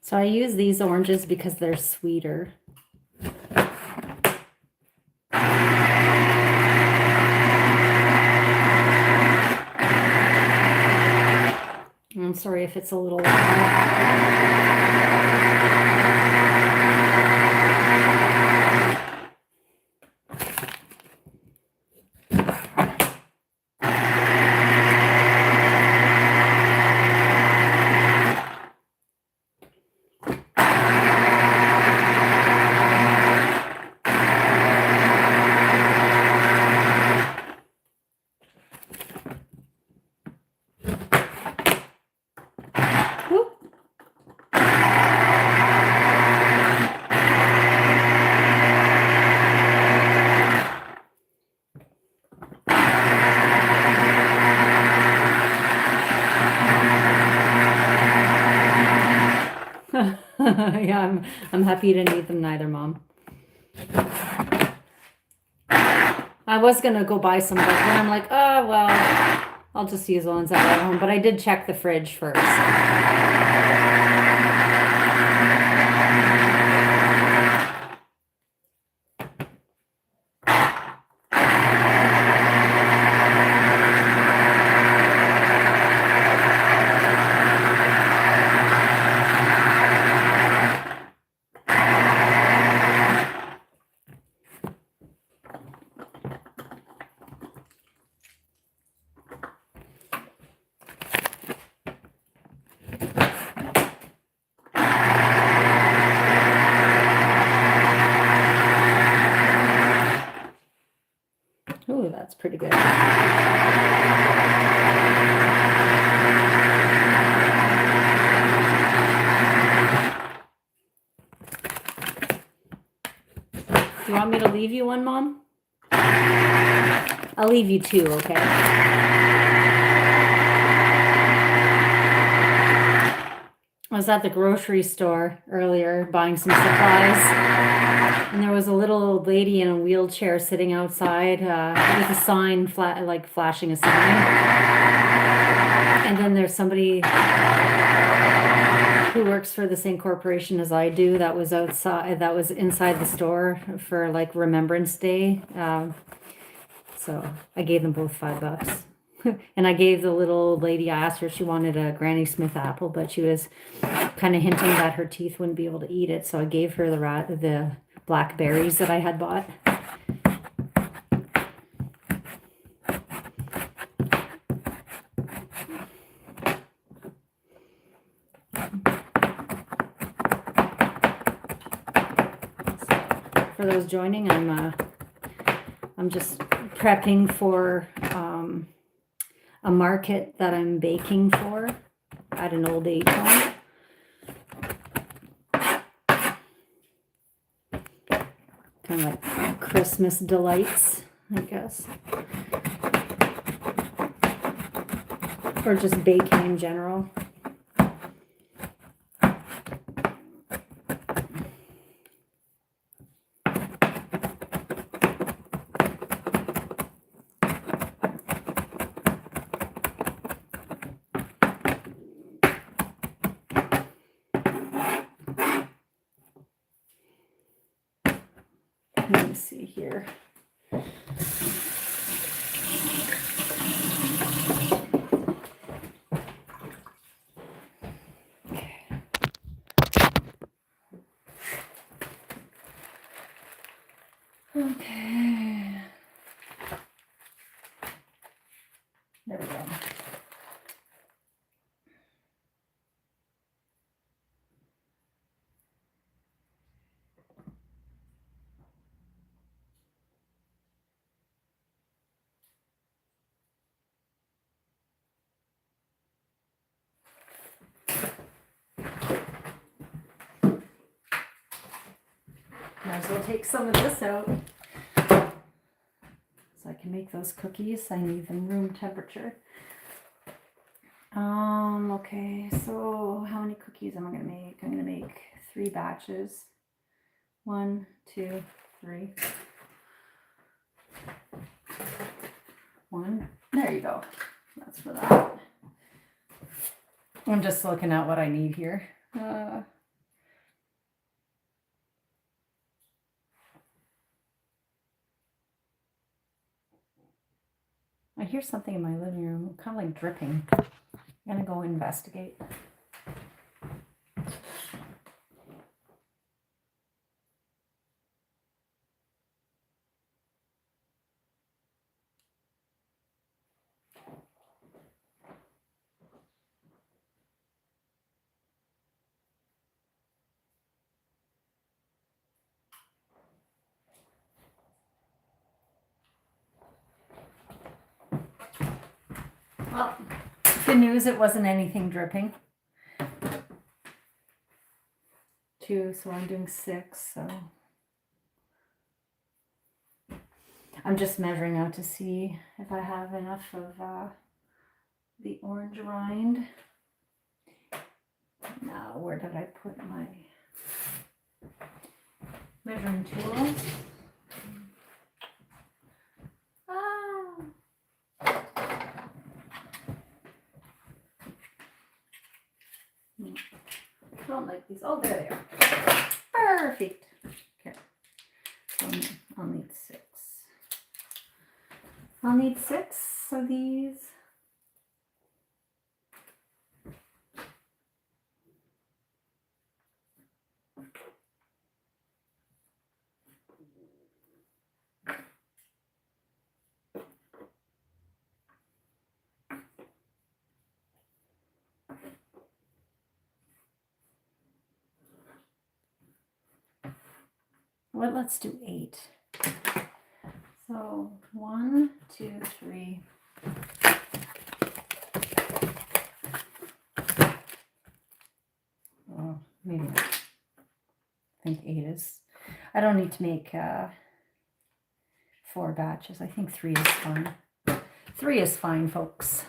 So I use these oranges because they're sweeter. I'm sorry if it's a little loud. Yeah, I'm happy you didn't eat them neither, Mom. I was gonna go buy some, but then I'm like, oh well, I'll just use the ones I have at home. But I did check the fridge first. Ooh, that's pretty good. You want me to leave you one, Mom? I'll leave you two, okay? I was at the grocery store earlier buying some supplies, and there was a little old lady in a wheelchair sitting outside with a sign, flashing a sign. And then there's somebody who works for the same corporation as I do that was inside the store for like Remembrance Day. So I gave them both $5. And I gave the little old lady, I asked her if she wanted a Granny Smith apple, but she was kind of hinting that her teeth wouldn't be able to eat it. So I gave her the black berries that I had bought. For those joining, I'm just prepping for a market that I'm baking for at an old age home. Kind of like Christmas delights, I guess. Or just baking in general. Let me see here. Okay. There we go. Might as well take some of this out so I can make those cookies. I need them room temperature. Okay, so how many cookies am I gonna make? I'm gonna make 3 batches. 1, 2, 3. 1. There you go. That's for that. I'm just looking at what I need here. I hear something in my living room, kind of like dripping. I'm gonna go investigate. Well, good news, it wasn't anything dripping. 2, so I'm doing 6, so I'm just measuring out to see if I have enough of the orange rind. Now, where did I put my measuring tool? Don't like these. Oh, there they are. Perfect. Okay. So I'll need 6. I'll need 6 of these. Well, let's do 8. So 1, 2, 3. Oh, maybe not. I think 8 is. I don't need to make 4 batches. I think 3 is fine. 3 is fine, folks.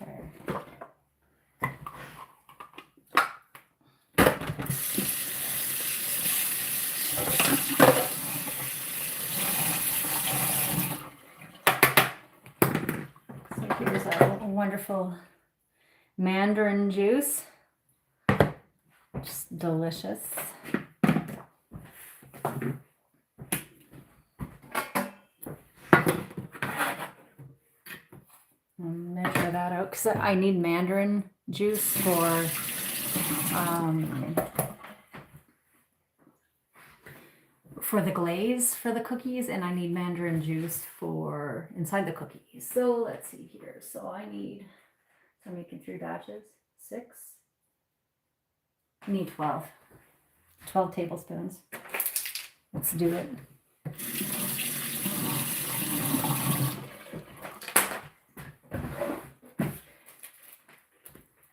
Okay. So here's a wonderful mandarin juice. Just delicious. Measure that out because I need mandarin juice for the glaze for the cookies, and I need mandarin juice for inside the cookies. So let's see here. So I'm making 3 batches. 6. I need 12. 12 tablespoons. Let's do it.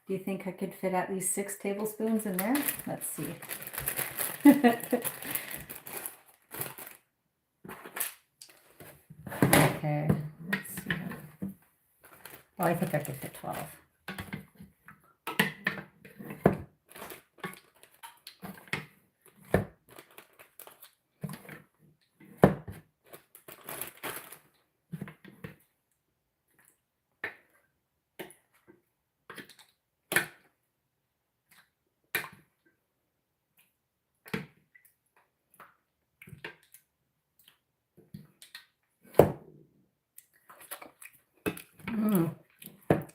Do you think I could fit at least 6 tablespoons in there? Let's see. Okay, let's see. Oh, I think I could fit 12.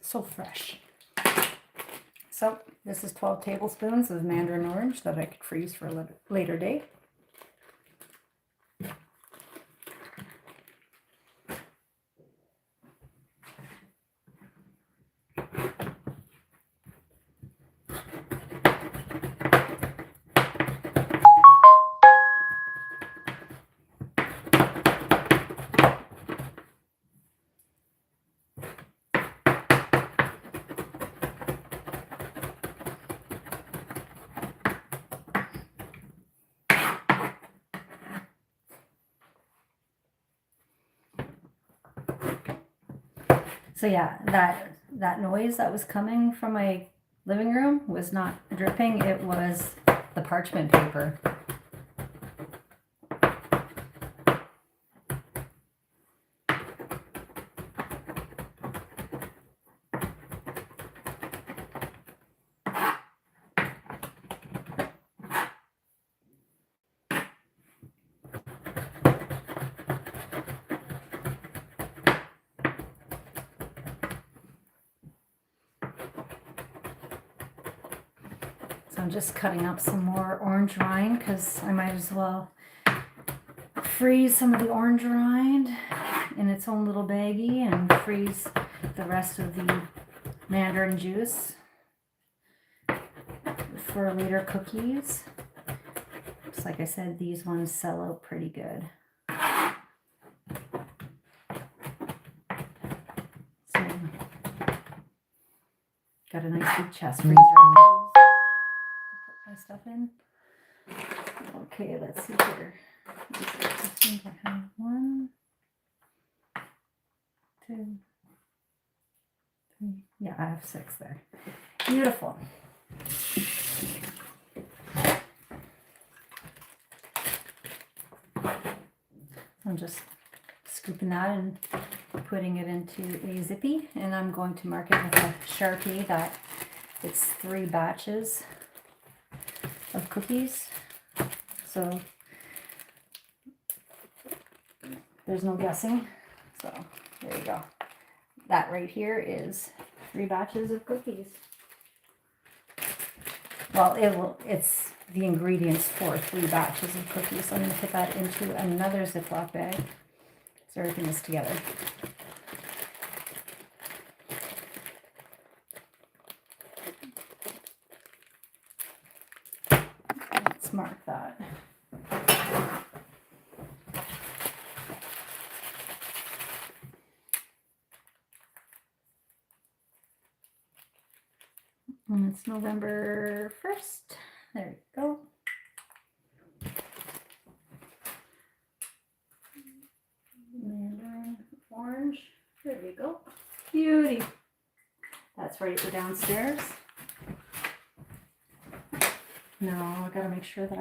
So fresh. So this is 12 tablespoons of mandarin orange that I could freeze for a later date. So yeah, that noise that was coming from my living room was not dripping, it was the parchment paper. I'm just cutting up some more orange rind because I might as well freeze some of the orange rind in its own little baggie and freeze the rest of the mandarin juice for later cookies. Just like I said, these ones sell out pretty good. So, got a nice big chest freezer to put my stuff in. Okay, let's see here. I think I have 1, 2, 3. Yeah, I have 6 there. Beautiful. I'm just scooping that and putting it into a zippy, and I'm going to mark it with a Sharpie that it's 3 batches of cookies. So there's no guessing. So there you go. That right here is 3 batches of cookies. Well, it's the ingredients for 3 batches of cookies. So I'm going to put that into another Ziploc bag so everything is together. Let's mark that. And it's November 1st. There you go. Mandarin orange. There you go. Beauty. That's ready for downstairs. No, I gotta make sure that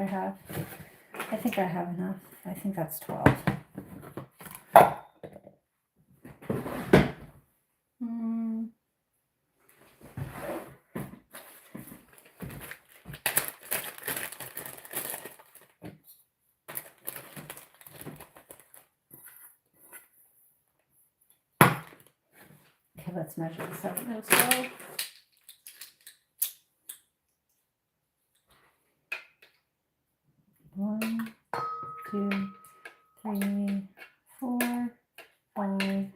I think I have enough. I think that's 12. Okay, let's measure this out as well. One, 2, 3, 4, 5,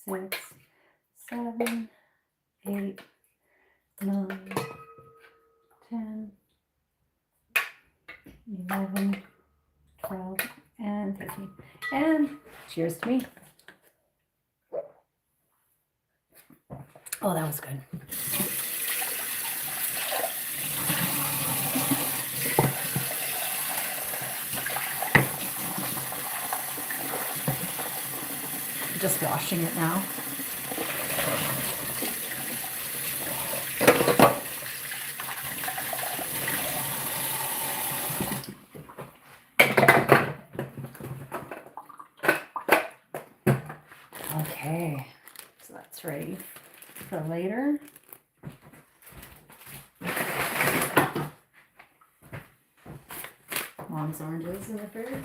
6, 7, 8, 9, 10, 11, 12, and 13. And cheers to me. Oh, that was good. Just washing it now. Okay, so that's ready for later. Mom's oranges in the fridge.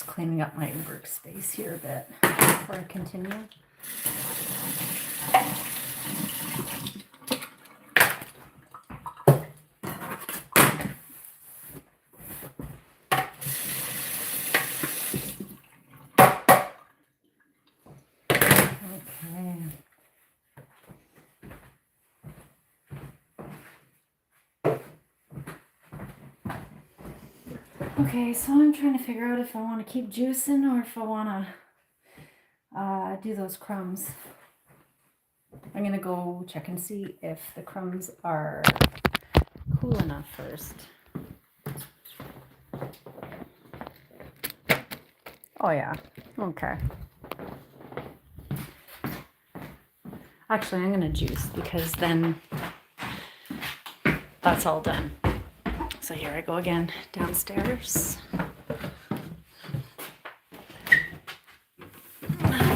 Cleaning up my workspace here a bit before I continue. Okay, so I'm trying to figure out if I want to keep juicing or if I want to do those crumbs. I'm going to go check and see if the crumbs are cool enough first. Oh yeah, okay. Actually, I'm going to juice because then that's all done. So here I go again, downstairs.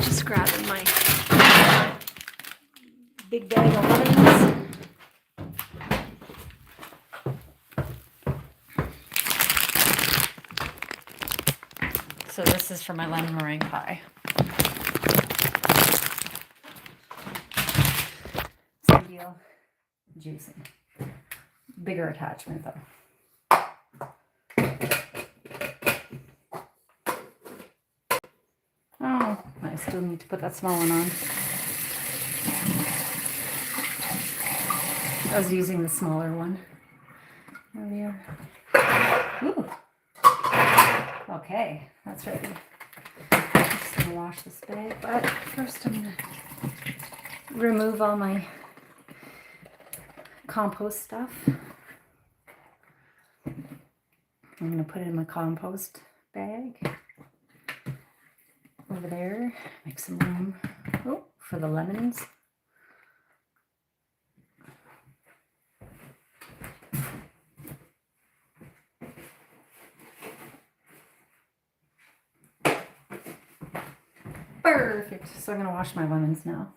Just grabbing my big bag of lemons. So this is for my lemon meringue pie. It's ideal juicing. Bigger attachment though. Oh, I still need to put that small one on. I was using the smaller one earlier. Ooh. Okay, that's ready. Just gonna wash this bag, but first I'm gonna remove all my compost stuff. I'm gonna put it in my compost bag over there. Make some room for the lemons. Perfect. So I'm gonna wash my lemons now.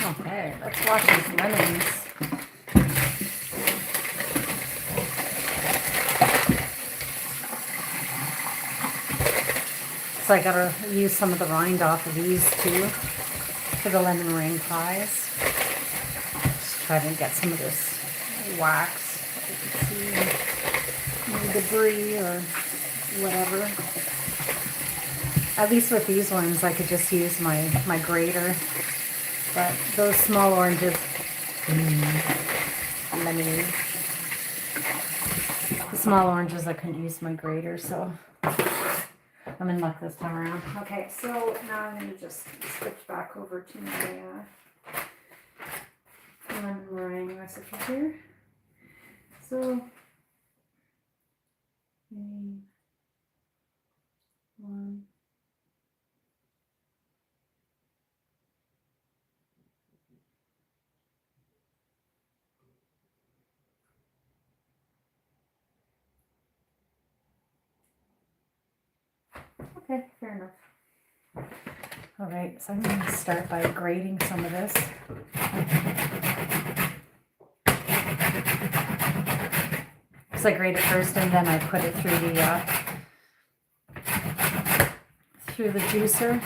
Okay, let's wash these lemons. So I gotta use some of the rind off of these too for the lemon meringue pies. Just try to get some of this wax, you can see any debris or whatever. At least with these ones, I could just use my grater. But those small oranges, lemony. The small oranges, I couldn't use my grater, so I'm in luck this time around. Okay, so now I'm going to just switch back over to my lemon meringue recipe here. So, one. Okay, fair enough. All right, so I'm going to start by grating some of this. So I grate it first, and then I put it through the juicer.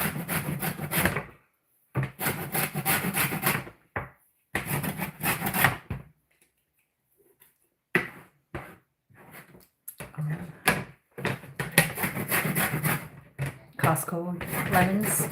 Costco lemons.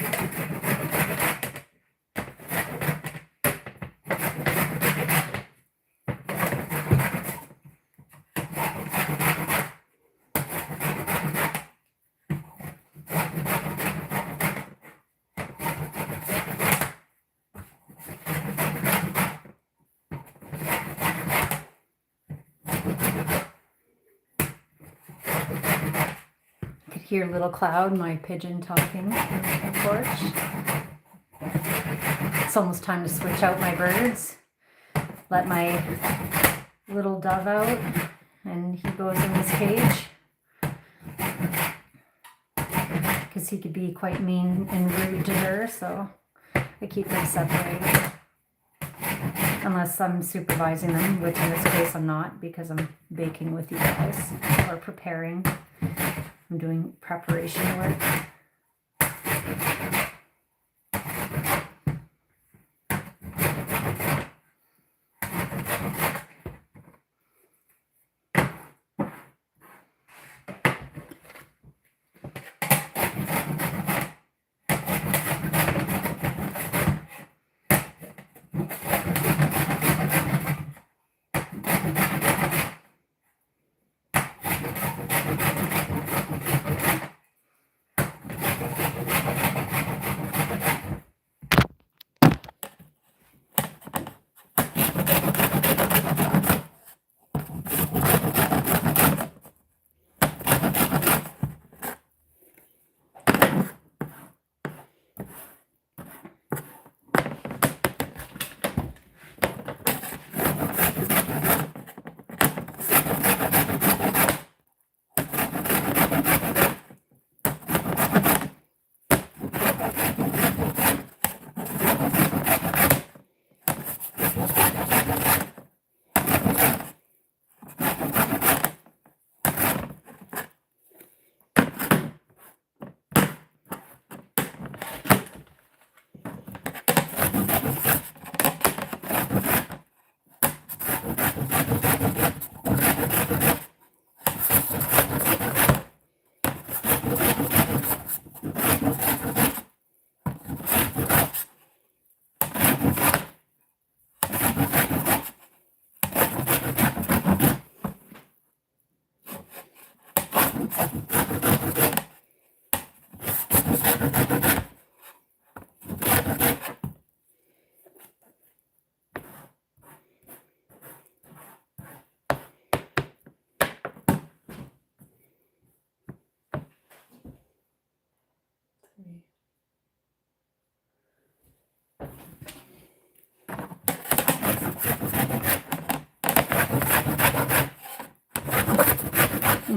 Hear Little Cloud, my pigeon, talking on the porch. It's almost time to switch out my birds. Let my little dove out, and he goes in his cage because he could be quite mean and rude to her, so I keep them separated. Unless I'm supervising them, which in this case I'm not because I'm baking with you guys or preparing. I'm doing preparation work.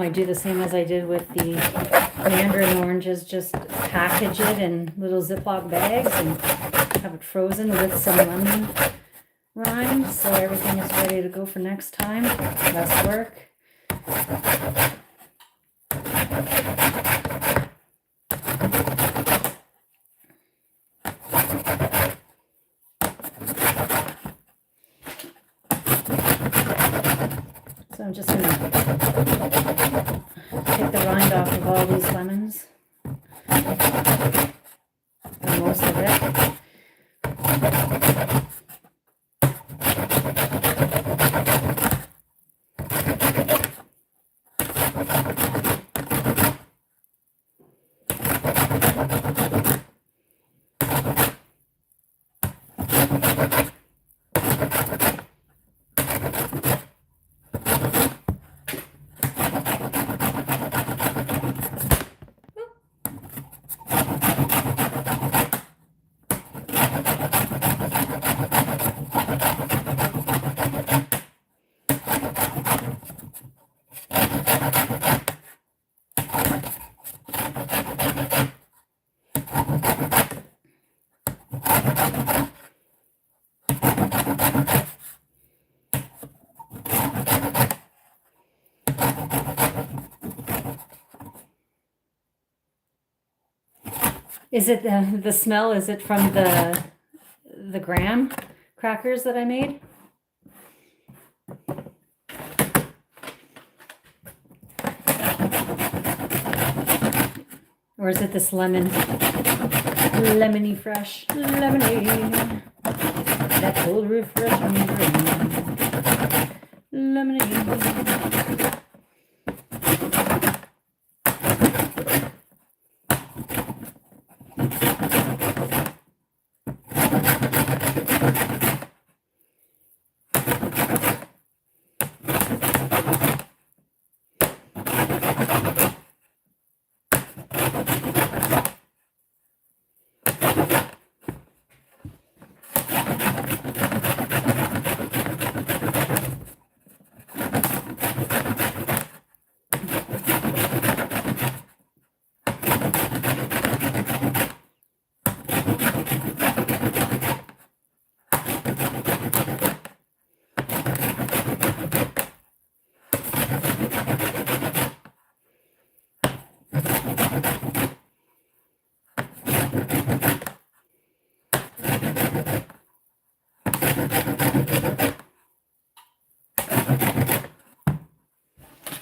might do the same as I did with the mandarin oranges, just package it in little Ziploc bags and have it frozen with some lemon rind, so everything is ready to go for next time. Less work. So I'm just going to take the rind off of all these lemons, or most of it. Is it the smell? Is it from the graham crackers that I made? Or is it this lemony fresh lemonade? That cold refreshing drink. Lemonade.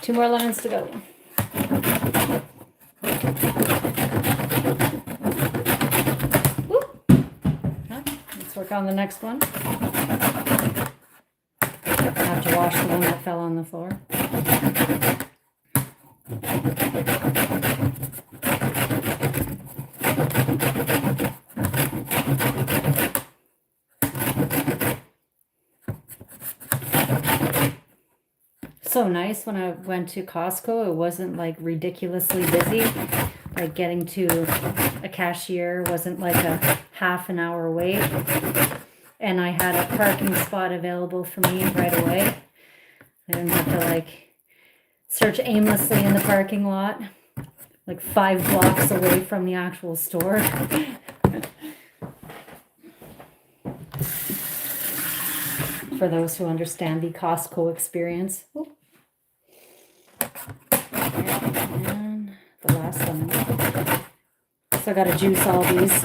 Two more lemons to go. Let's work on the next one. I have to wash the one that fell on the floor. So nice. When I went to Costco, it wasn't like ridiculously busy. Like getting to a cashier wasn't like a half an hour wait. And I had a parking spot available for me right away. I didn't have to like search aimlessly in the parking lot, like 5 blocks away from the actual store. For those who understand the Costco experience. And the last one. So I got to juice all these.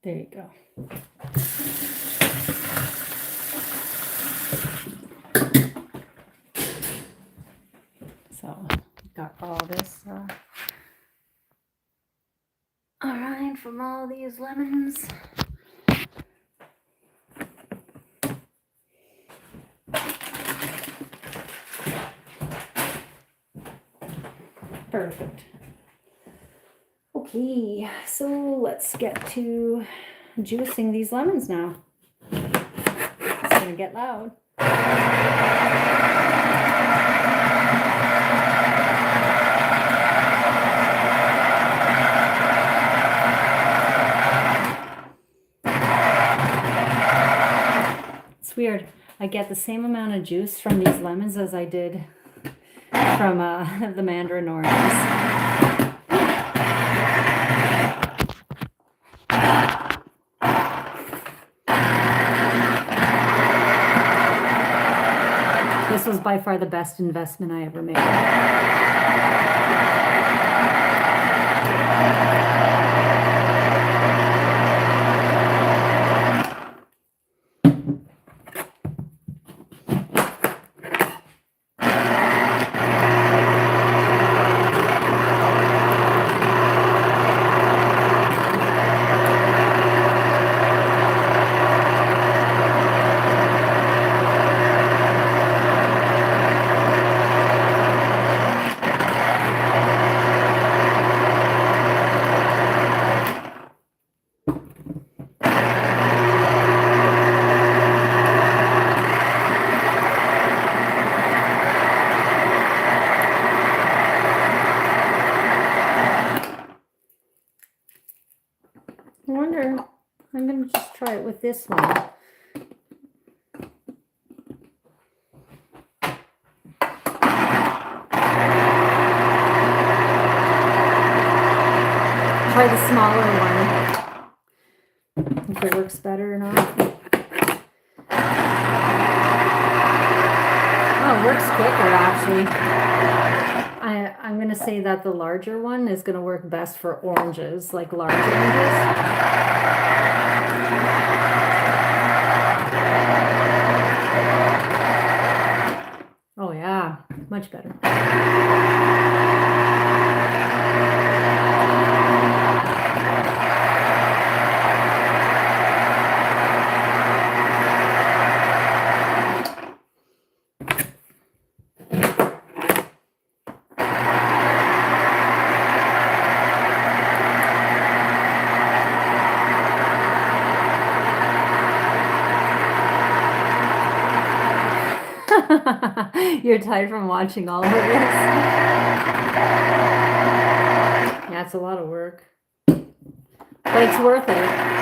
There you go. So, got all this all right from all these lemons. Perfect. Okay, so let's get to juicing these lemons now. It's gonna get loud. It's weird. I get the same amount of juice from these lemons as I did from the mandarin oranges. This was by far the best investment I ever made. I wonder, I'm going to just try it with this one. Try the smaller one. If it works better or not. Oh, it works quicker actually. I'm going to say that the larger one is going to work best for oranges, like large oranges. Oh yeah, much better. You're tired from watching all of this. Yeah, it's a lot of work, but it's worth it.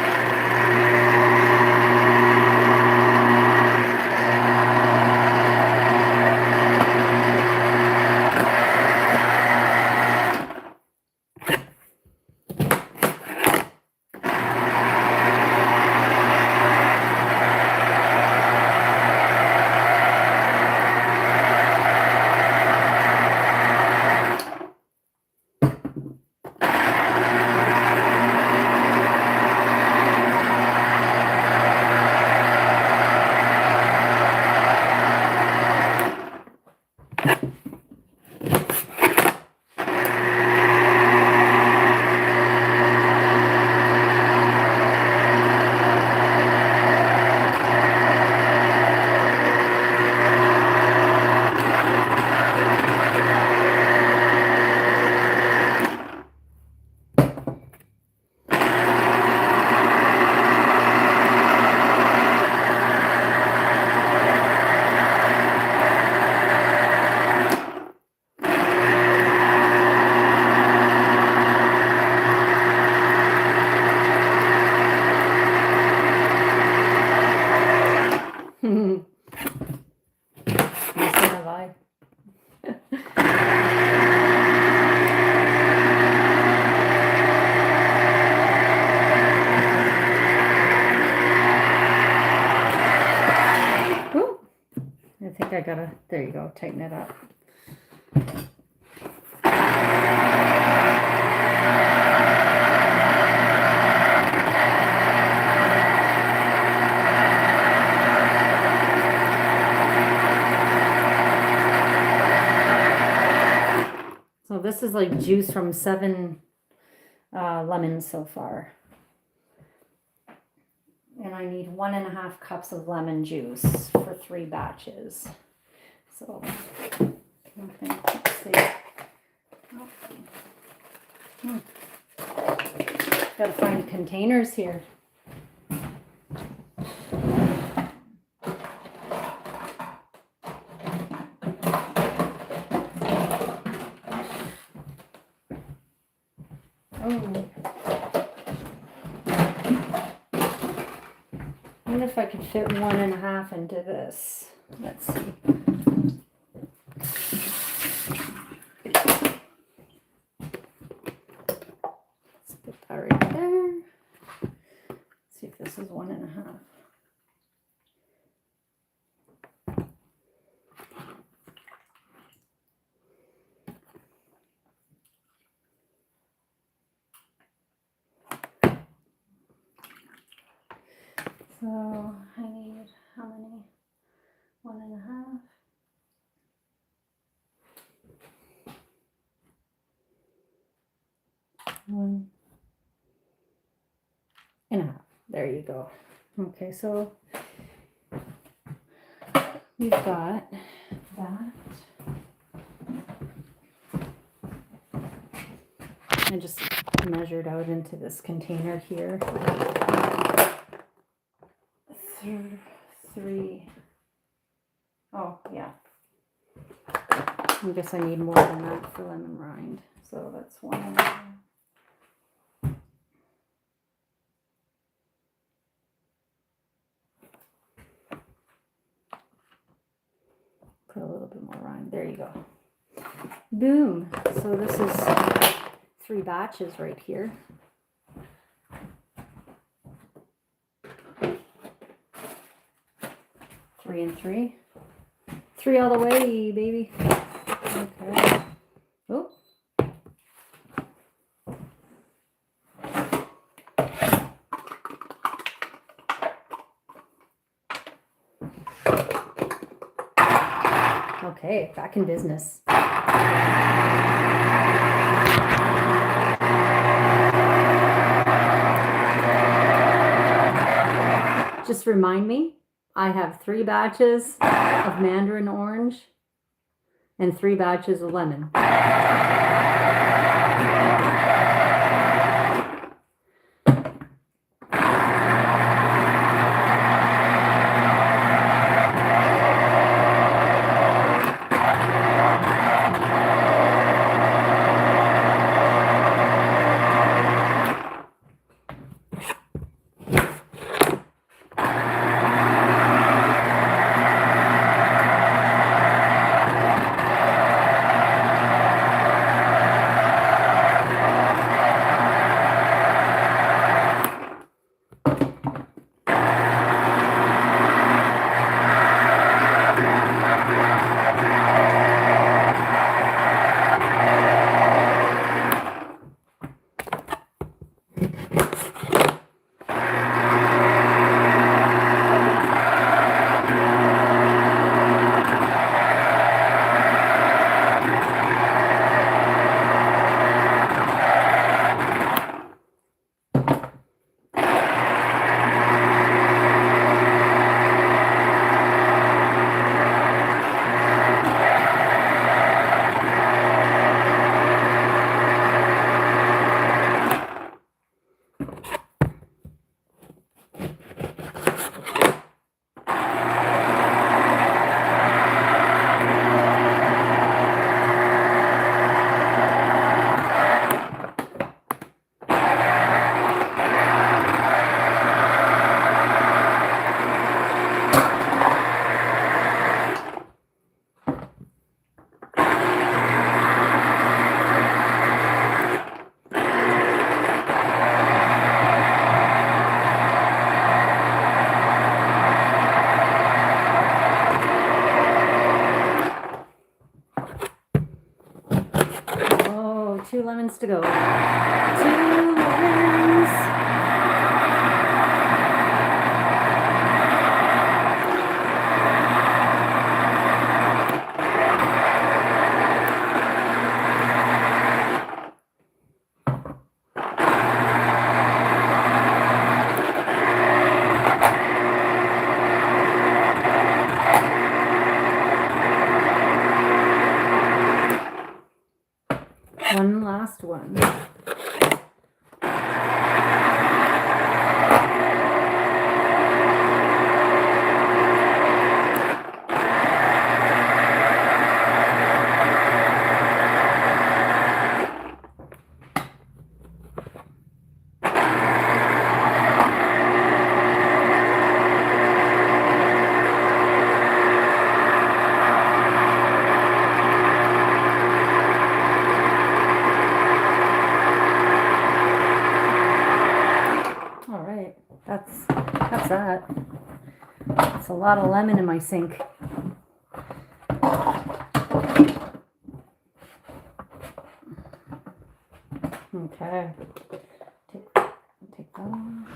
I gotta, there you go, tighten it up. So this is like juice from 7 lemons so far. And I need 1.5 cups of lemon juice for 3 batches. So, let's see. Gotta find containers here. Oh. I wonder if I could fit 1.5 into this. Let's see. Let's put that right there. Let's see if this is 1.5. So I need how many? 1.5. 1.5. There you go. Okay, so we've got that. I just measured out into this container here. 3. Oh, yeah. I guess I need more than that for lemon rind. So that's 1.5. Put a little bit more rind. There you go. Boom. So this is 3 batches right here. 3 and 3. 3 all the way, baby. Okay. Oh. Okay, back in business. Just remind me, I have 3 batches of mandarin orange and 3 batches of lemon. Oh, 2 lemons to go. 2 lemons. All right, that's that. It's a lot of lemon in my sink. Okay, take that one.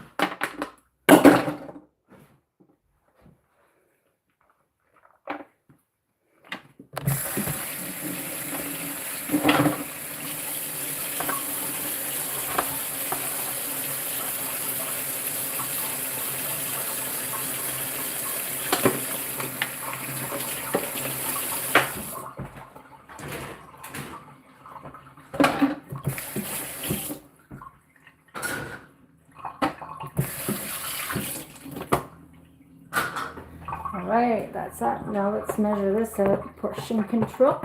All right, that's that. Now let's measure this out. Portion control.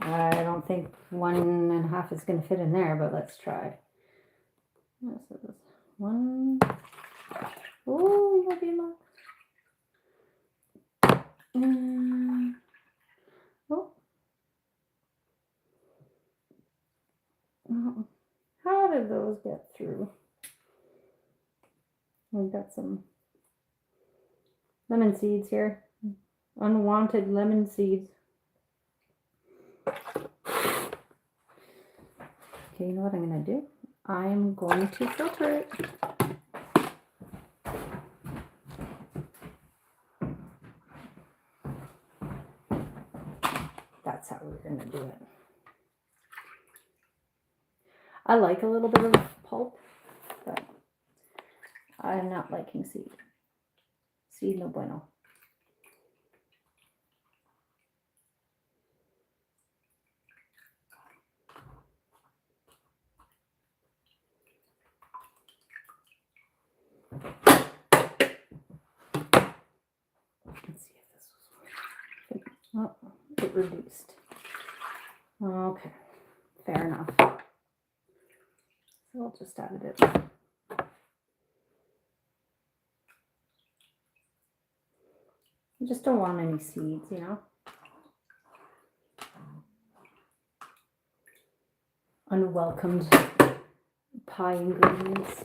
I don't think 1.5 is going to fit in there, but let's try. This is 1. Oh, you'll be more. Oh. How did those get through? We've got some lemon seeds here. Unwanted lemon seeds. Okay, you know what I'm going to do? I'm going to filter it. That's how we're going to do it. I like a little bit of pulp, but I'm not liking seed. Seed no bueno. Let's see if this was. Oh, it reduced. Okay, fair enough. So I'll just add it. You just don't want any seeds, you know. Unwelcomed pie ingredients.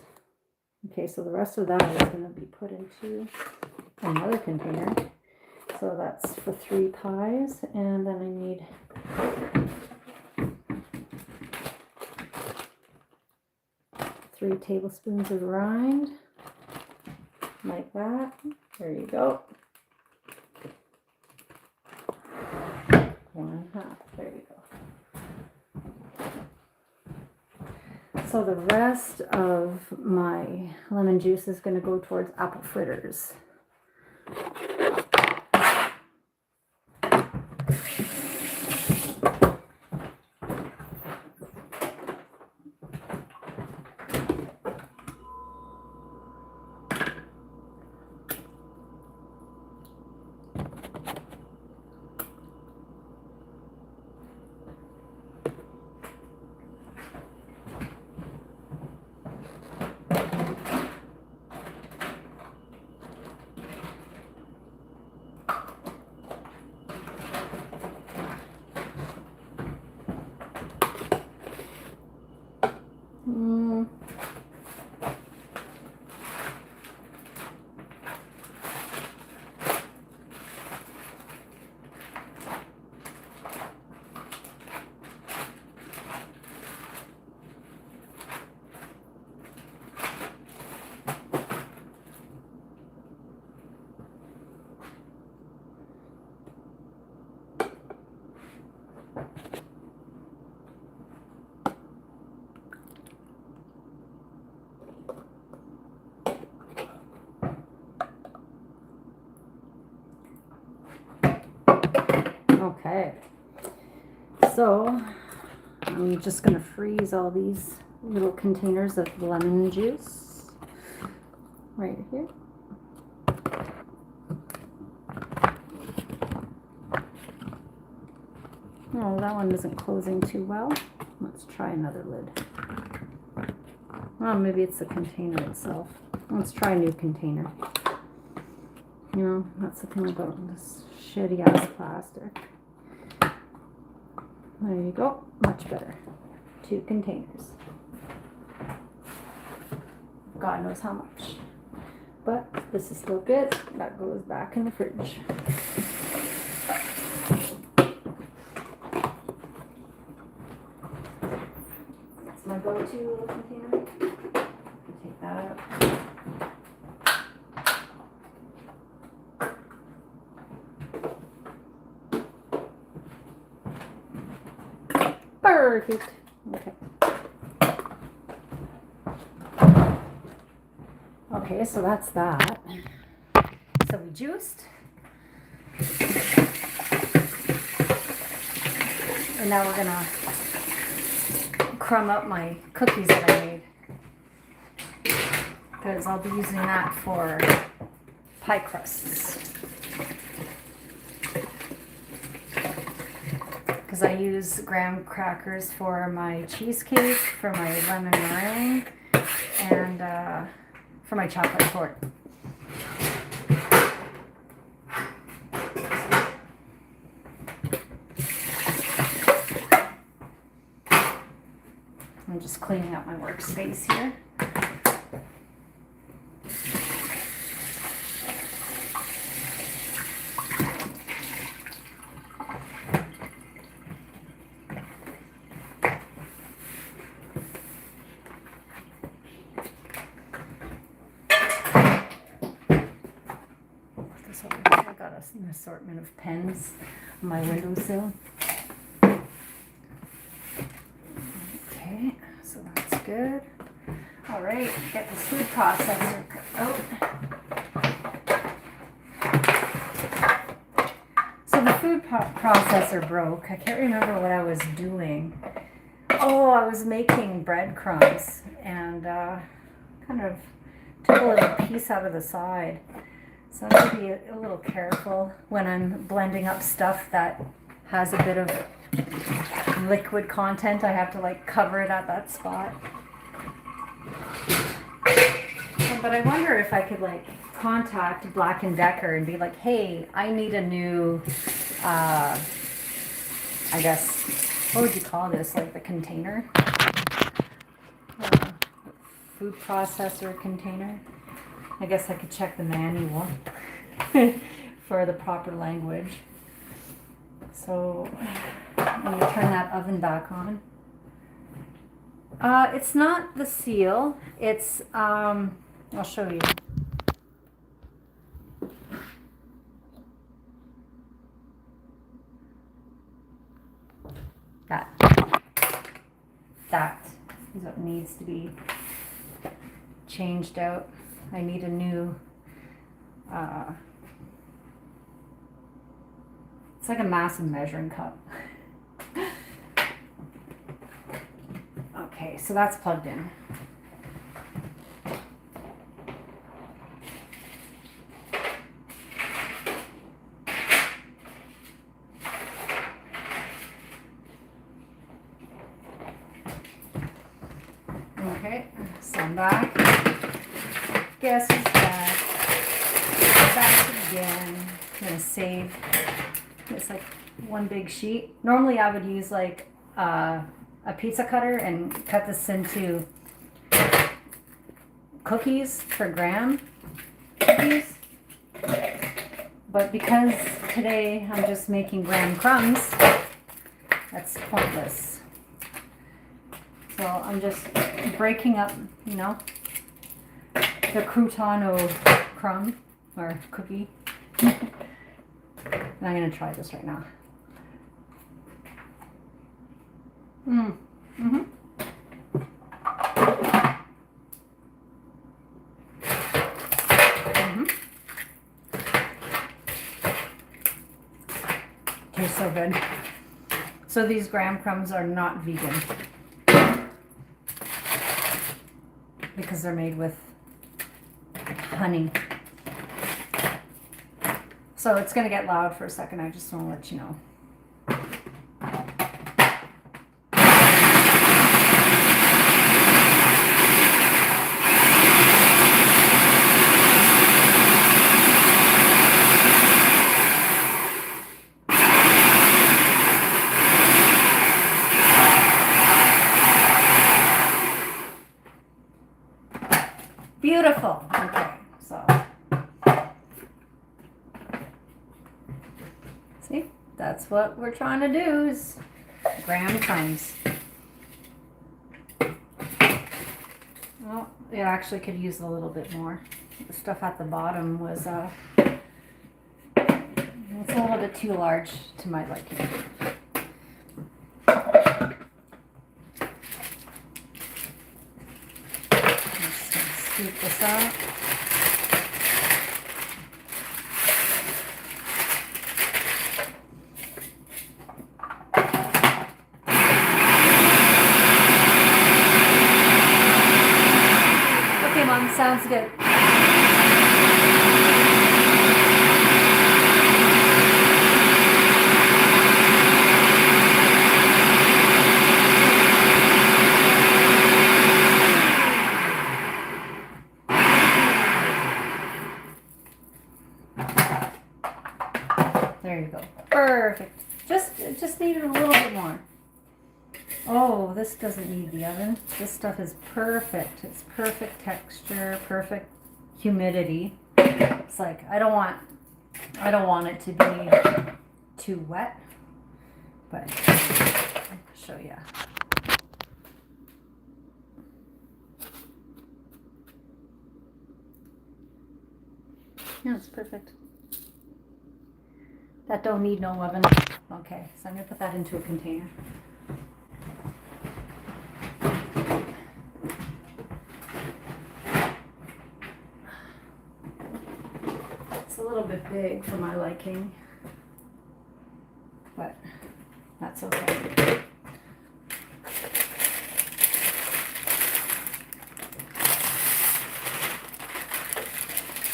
Okay, so the rest of that is going to be put into another container. So that's for 3 pies, and then I need 3 tablespoons of rind, like that. There you go. 1.5. There you go. So the rest of my lemon juice is going to go towards apple fritters. Okay, so I'm just going to freeze all these little containers of lemon juice right here. Oh, that one isn't closing too well. Let's try another lid. Oh, maybe it's the container itself. Let's try a new container. You know, that's the thing about this shitty ass plastic. There you go. Much better. 2 containers. God knows how much. But this is still good. That goes back in the fridge. That's my go-to little container. Take that out. Perfect. Okay. Okay, so that's that. So we juiced. And now we're gonna crumb up my cookies that I made. Because I'll be using that for pie crusts. Because I use graham crackers for my cheesecake, for my lemon meringue, and for my chocolate torte. I'm just cleaning up my workspace here. I got an assortment of pens on my windowsill. Okay, so that's good. All right, get this food processor out. So the food processor broke. I can't remember what I was doing. Oh, I was making breadcrumbs and kind of took a little piece out of the side. So I'm going to be a little careful when I'm blending up stuff that has a bit of liquid content. I have to like cover it at that spot. But I wonder if I could like contact Black & Decker and be like, hey, I need a new, I guess, what would you call this? Like the container? Food processor container. I guess I could check the manual for the proper language. So I'm going to turn that oven back on. It's not the seal. It's, I'll show you. That is what needs to be changed out. I need a new, it's like a massive measuring cup. Okay, so that's plugged in. Okay, so I'm back. Guess who's back? Back again. I'm gonna save. It's like one big sheet. Normally I would use like a pizza cutter and cut this into cookies for graham cookies. But because today I'm just making graham crumbs, that's pointless. So I'm just breaking up, you know, the croutano crumb or cookie. And I'm going to try this right now. Mm-hmm. Tastes so good. So these graham crumbs are not vegan because they're made with honey. So it's going to get loud for a second. I just want to let you know. That's what we're trying to do, is gram times. Well, it actually could use a little bit more. The stuff at the bottom was it's a little bit too large to my liking. Let's scoop this out. Okay, Mom, sounds good. There you go. Perfect. It just needed a little bit more. Oh, this doesn't need the oven. This stuff is perfect. It's perfect texture, perfect humidity. It's like I don't want it to be too wet, but I'll show you. Yeah, it's perfect. That don't need no oven. Okay, so I'm gonna put that into a container. It's a little bit big for my liking, but that's okay.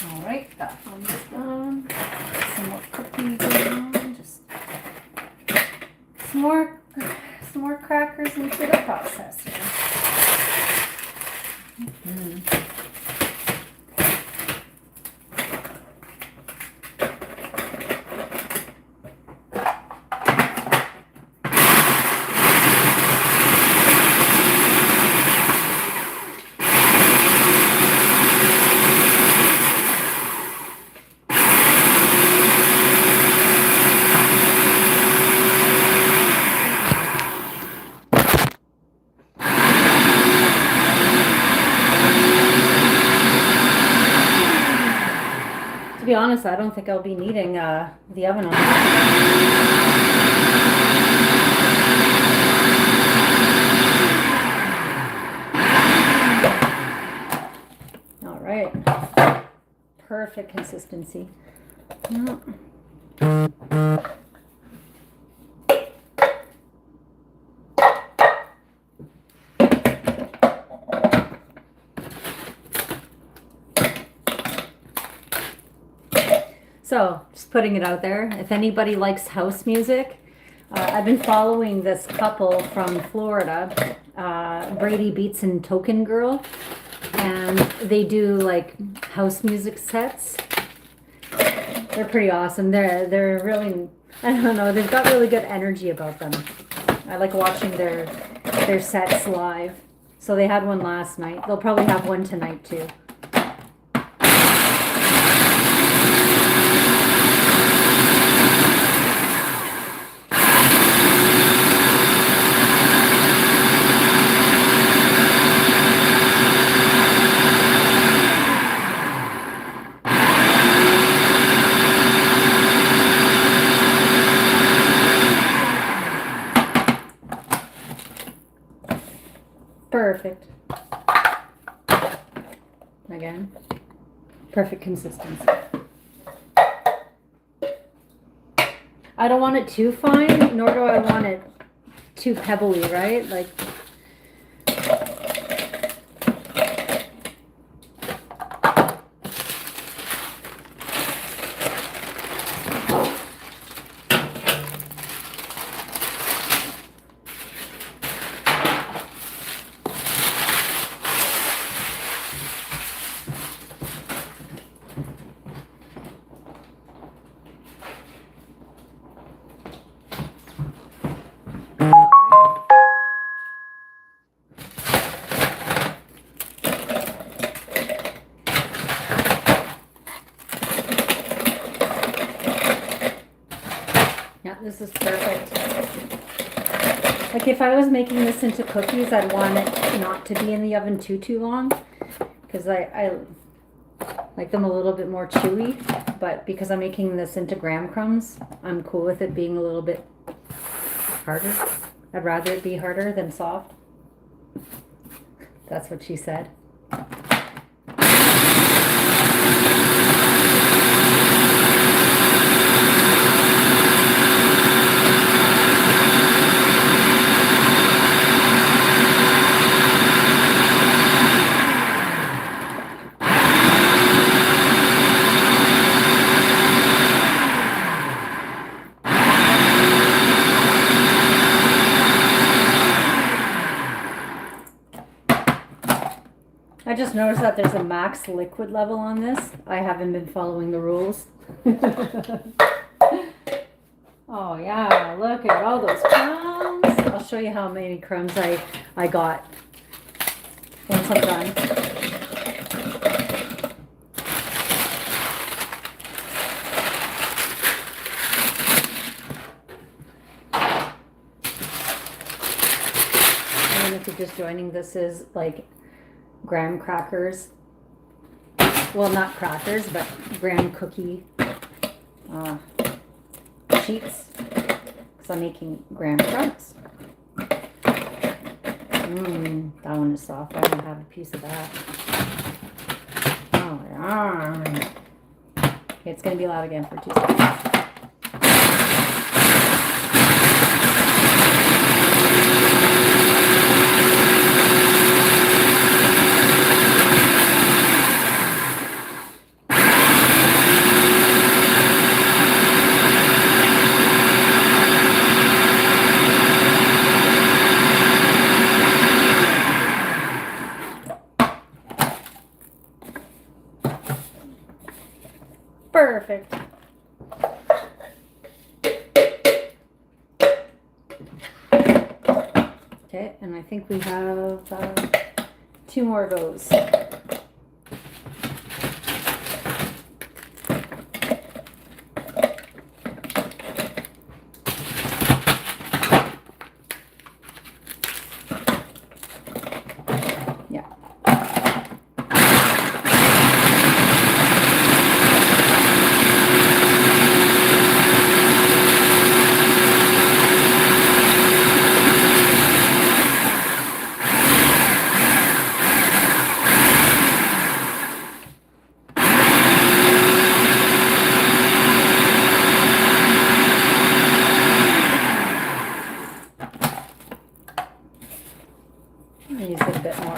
All right, that one's done. Some more cookies in, just some more crackers into the processor. To be honest, I don't think I'll be needing the oven on. All right, perfect consistency. So, just putting it out there, if anybody likes house music, I've been following this couple from Florida, Brady Beats and Token Girl, and they do like house music sets. They're pretty awesome. They're really, I don't know, they've got really good energy about them. I like watching their sets live. So they had one last night. They'll probably have one tonight too. Perfect. Again, perfect consistency. I don't want it too fine, nor do I want it too pebbly, right? Like, this is perfect. Like if I was making this into cookies, I'd want it not to be in the oven too long, because I like them a little bit more chewy, but because I'm making this into graham crumbs, I'm cool with it being a little bit harder. I'd rather it be harder than soft. That's what she said. I just noticed that there's a max liquid level on this. I haven't been following the rules. Oh yeah, look at all those crumbs. I'll show you how many crumbs I got once I'm done. And if you're just joining, this is like graham crackers. Well, not crackers, but graham cookie sheets, because I'm making graham crumbs. That one is soft. I don't have a piece of that. Oh, yeah. Okay, it's going to be loud again for 2 seconds. Perfect. Okay, and I think we have 2 more of those. Use it a bit more.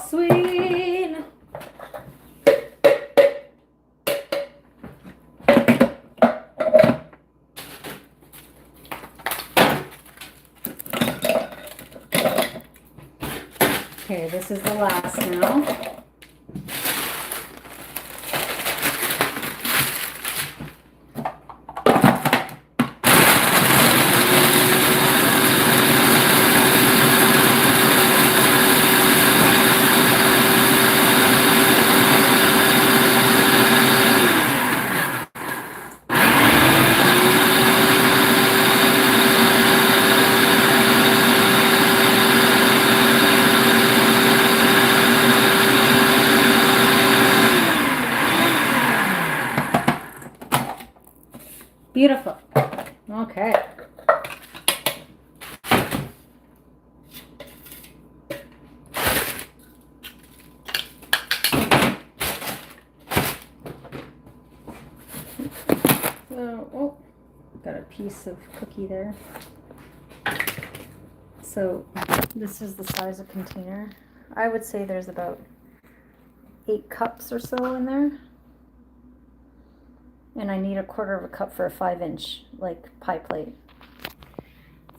Sweet. Okay, this is the last now. Beautiful. Okay. So, oh, got a piece of cookie there. So this is the size of container. I would say there's about 8 cups or so in there. And I need 1/4 cup for a 5-inch like pie plate.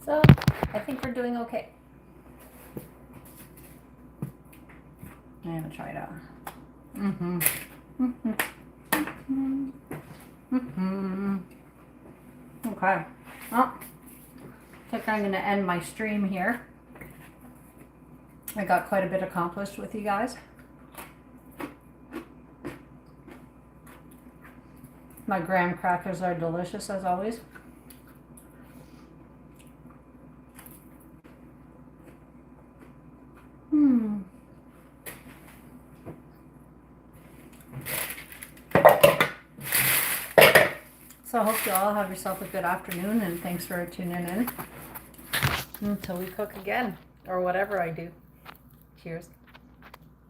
So I think we're doing okay. I'm gonna try it out. Okay. Well, I think I'm gonna end my stream here. I got quite a bit accomplished with you guys. My graham crackers are delicious as always. So I hope you all have yourself a good afternoon, and thanks for tuning in. Until we cook again, or whatever I do. Cheers.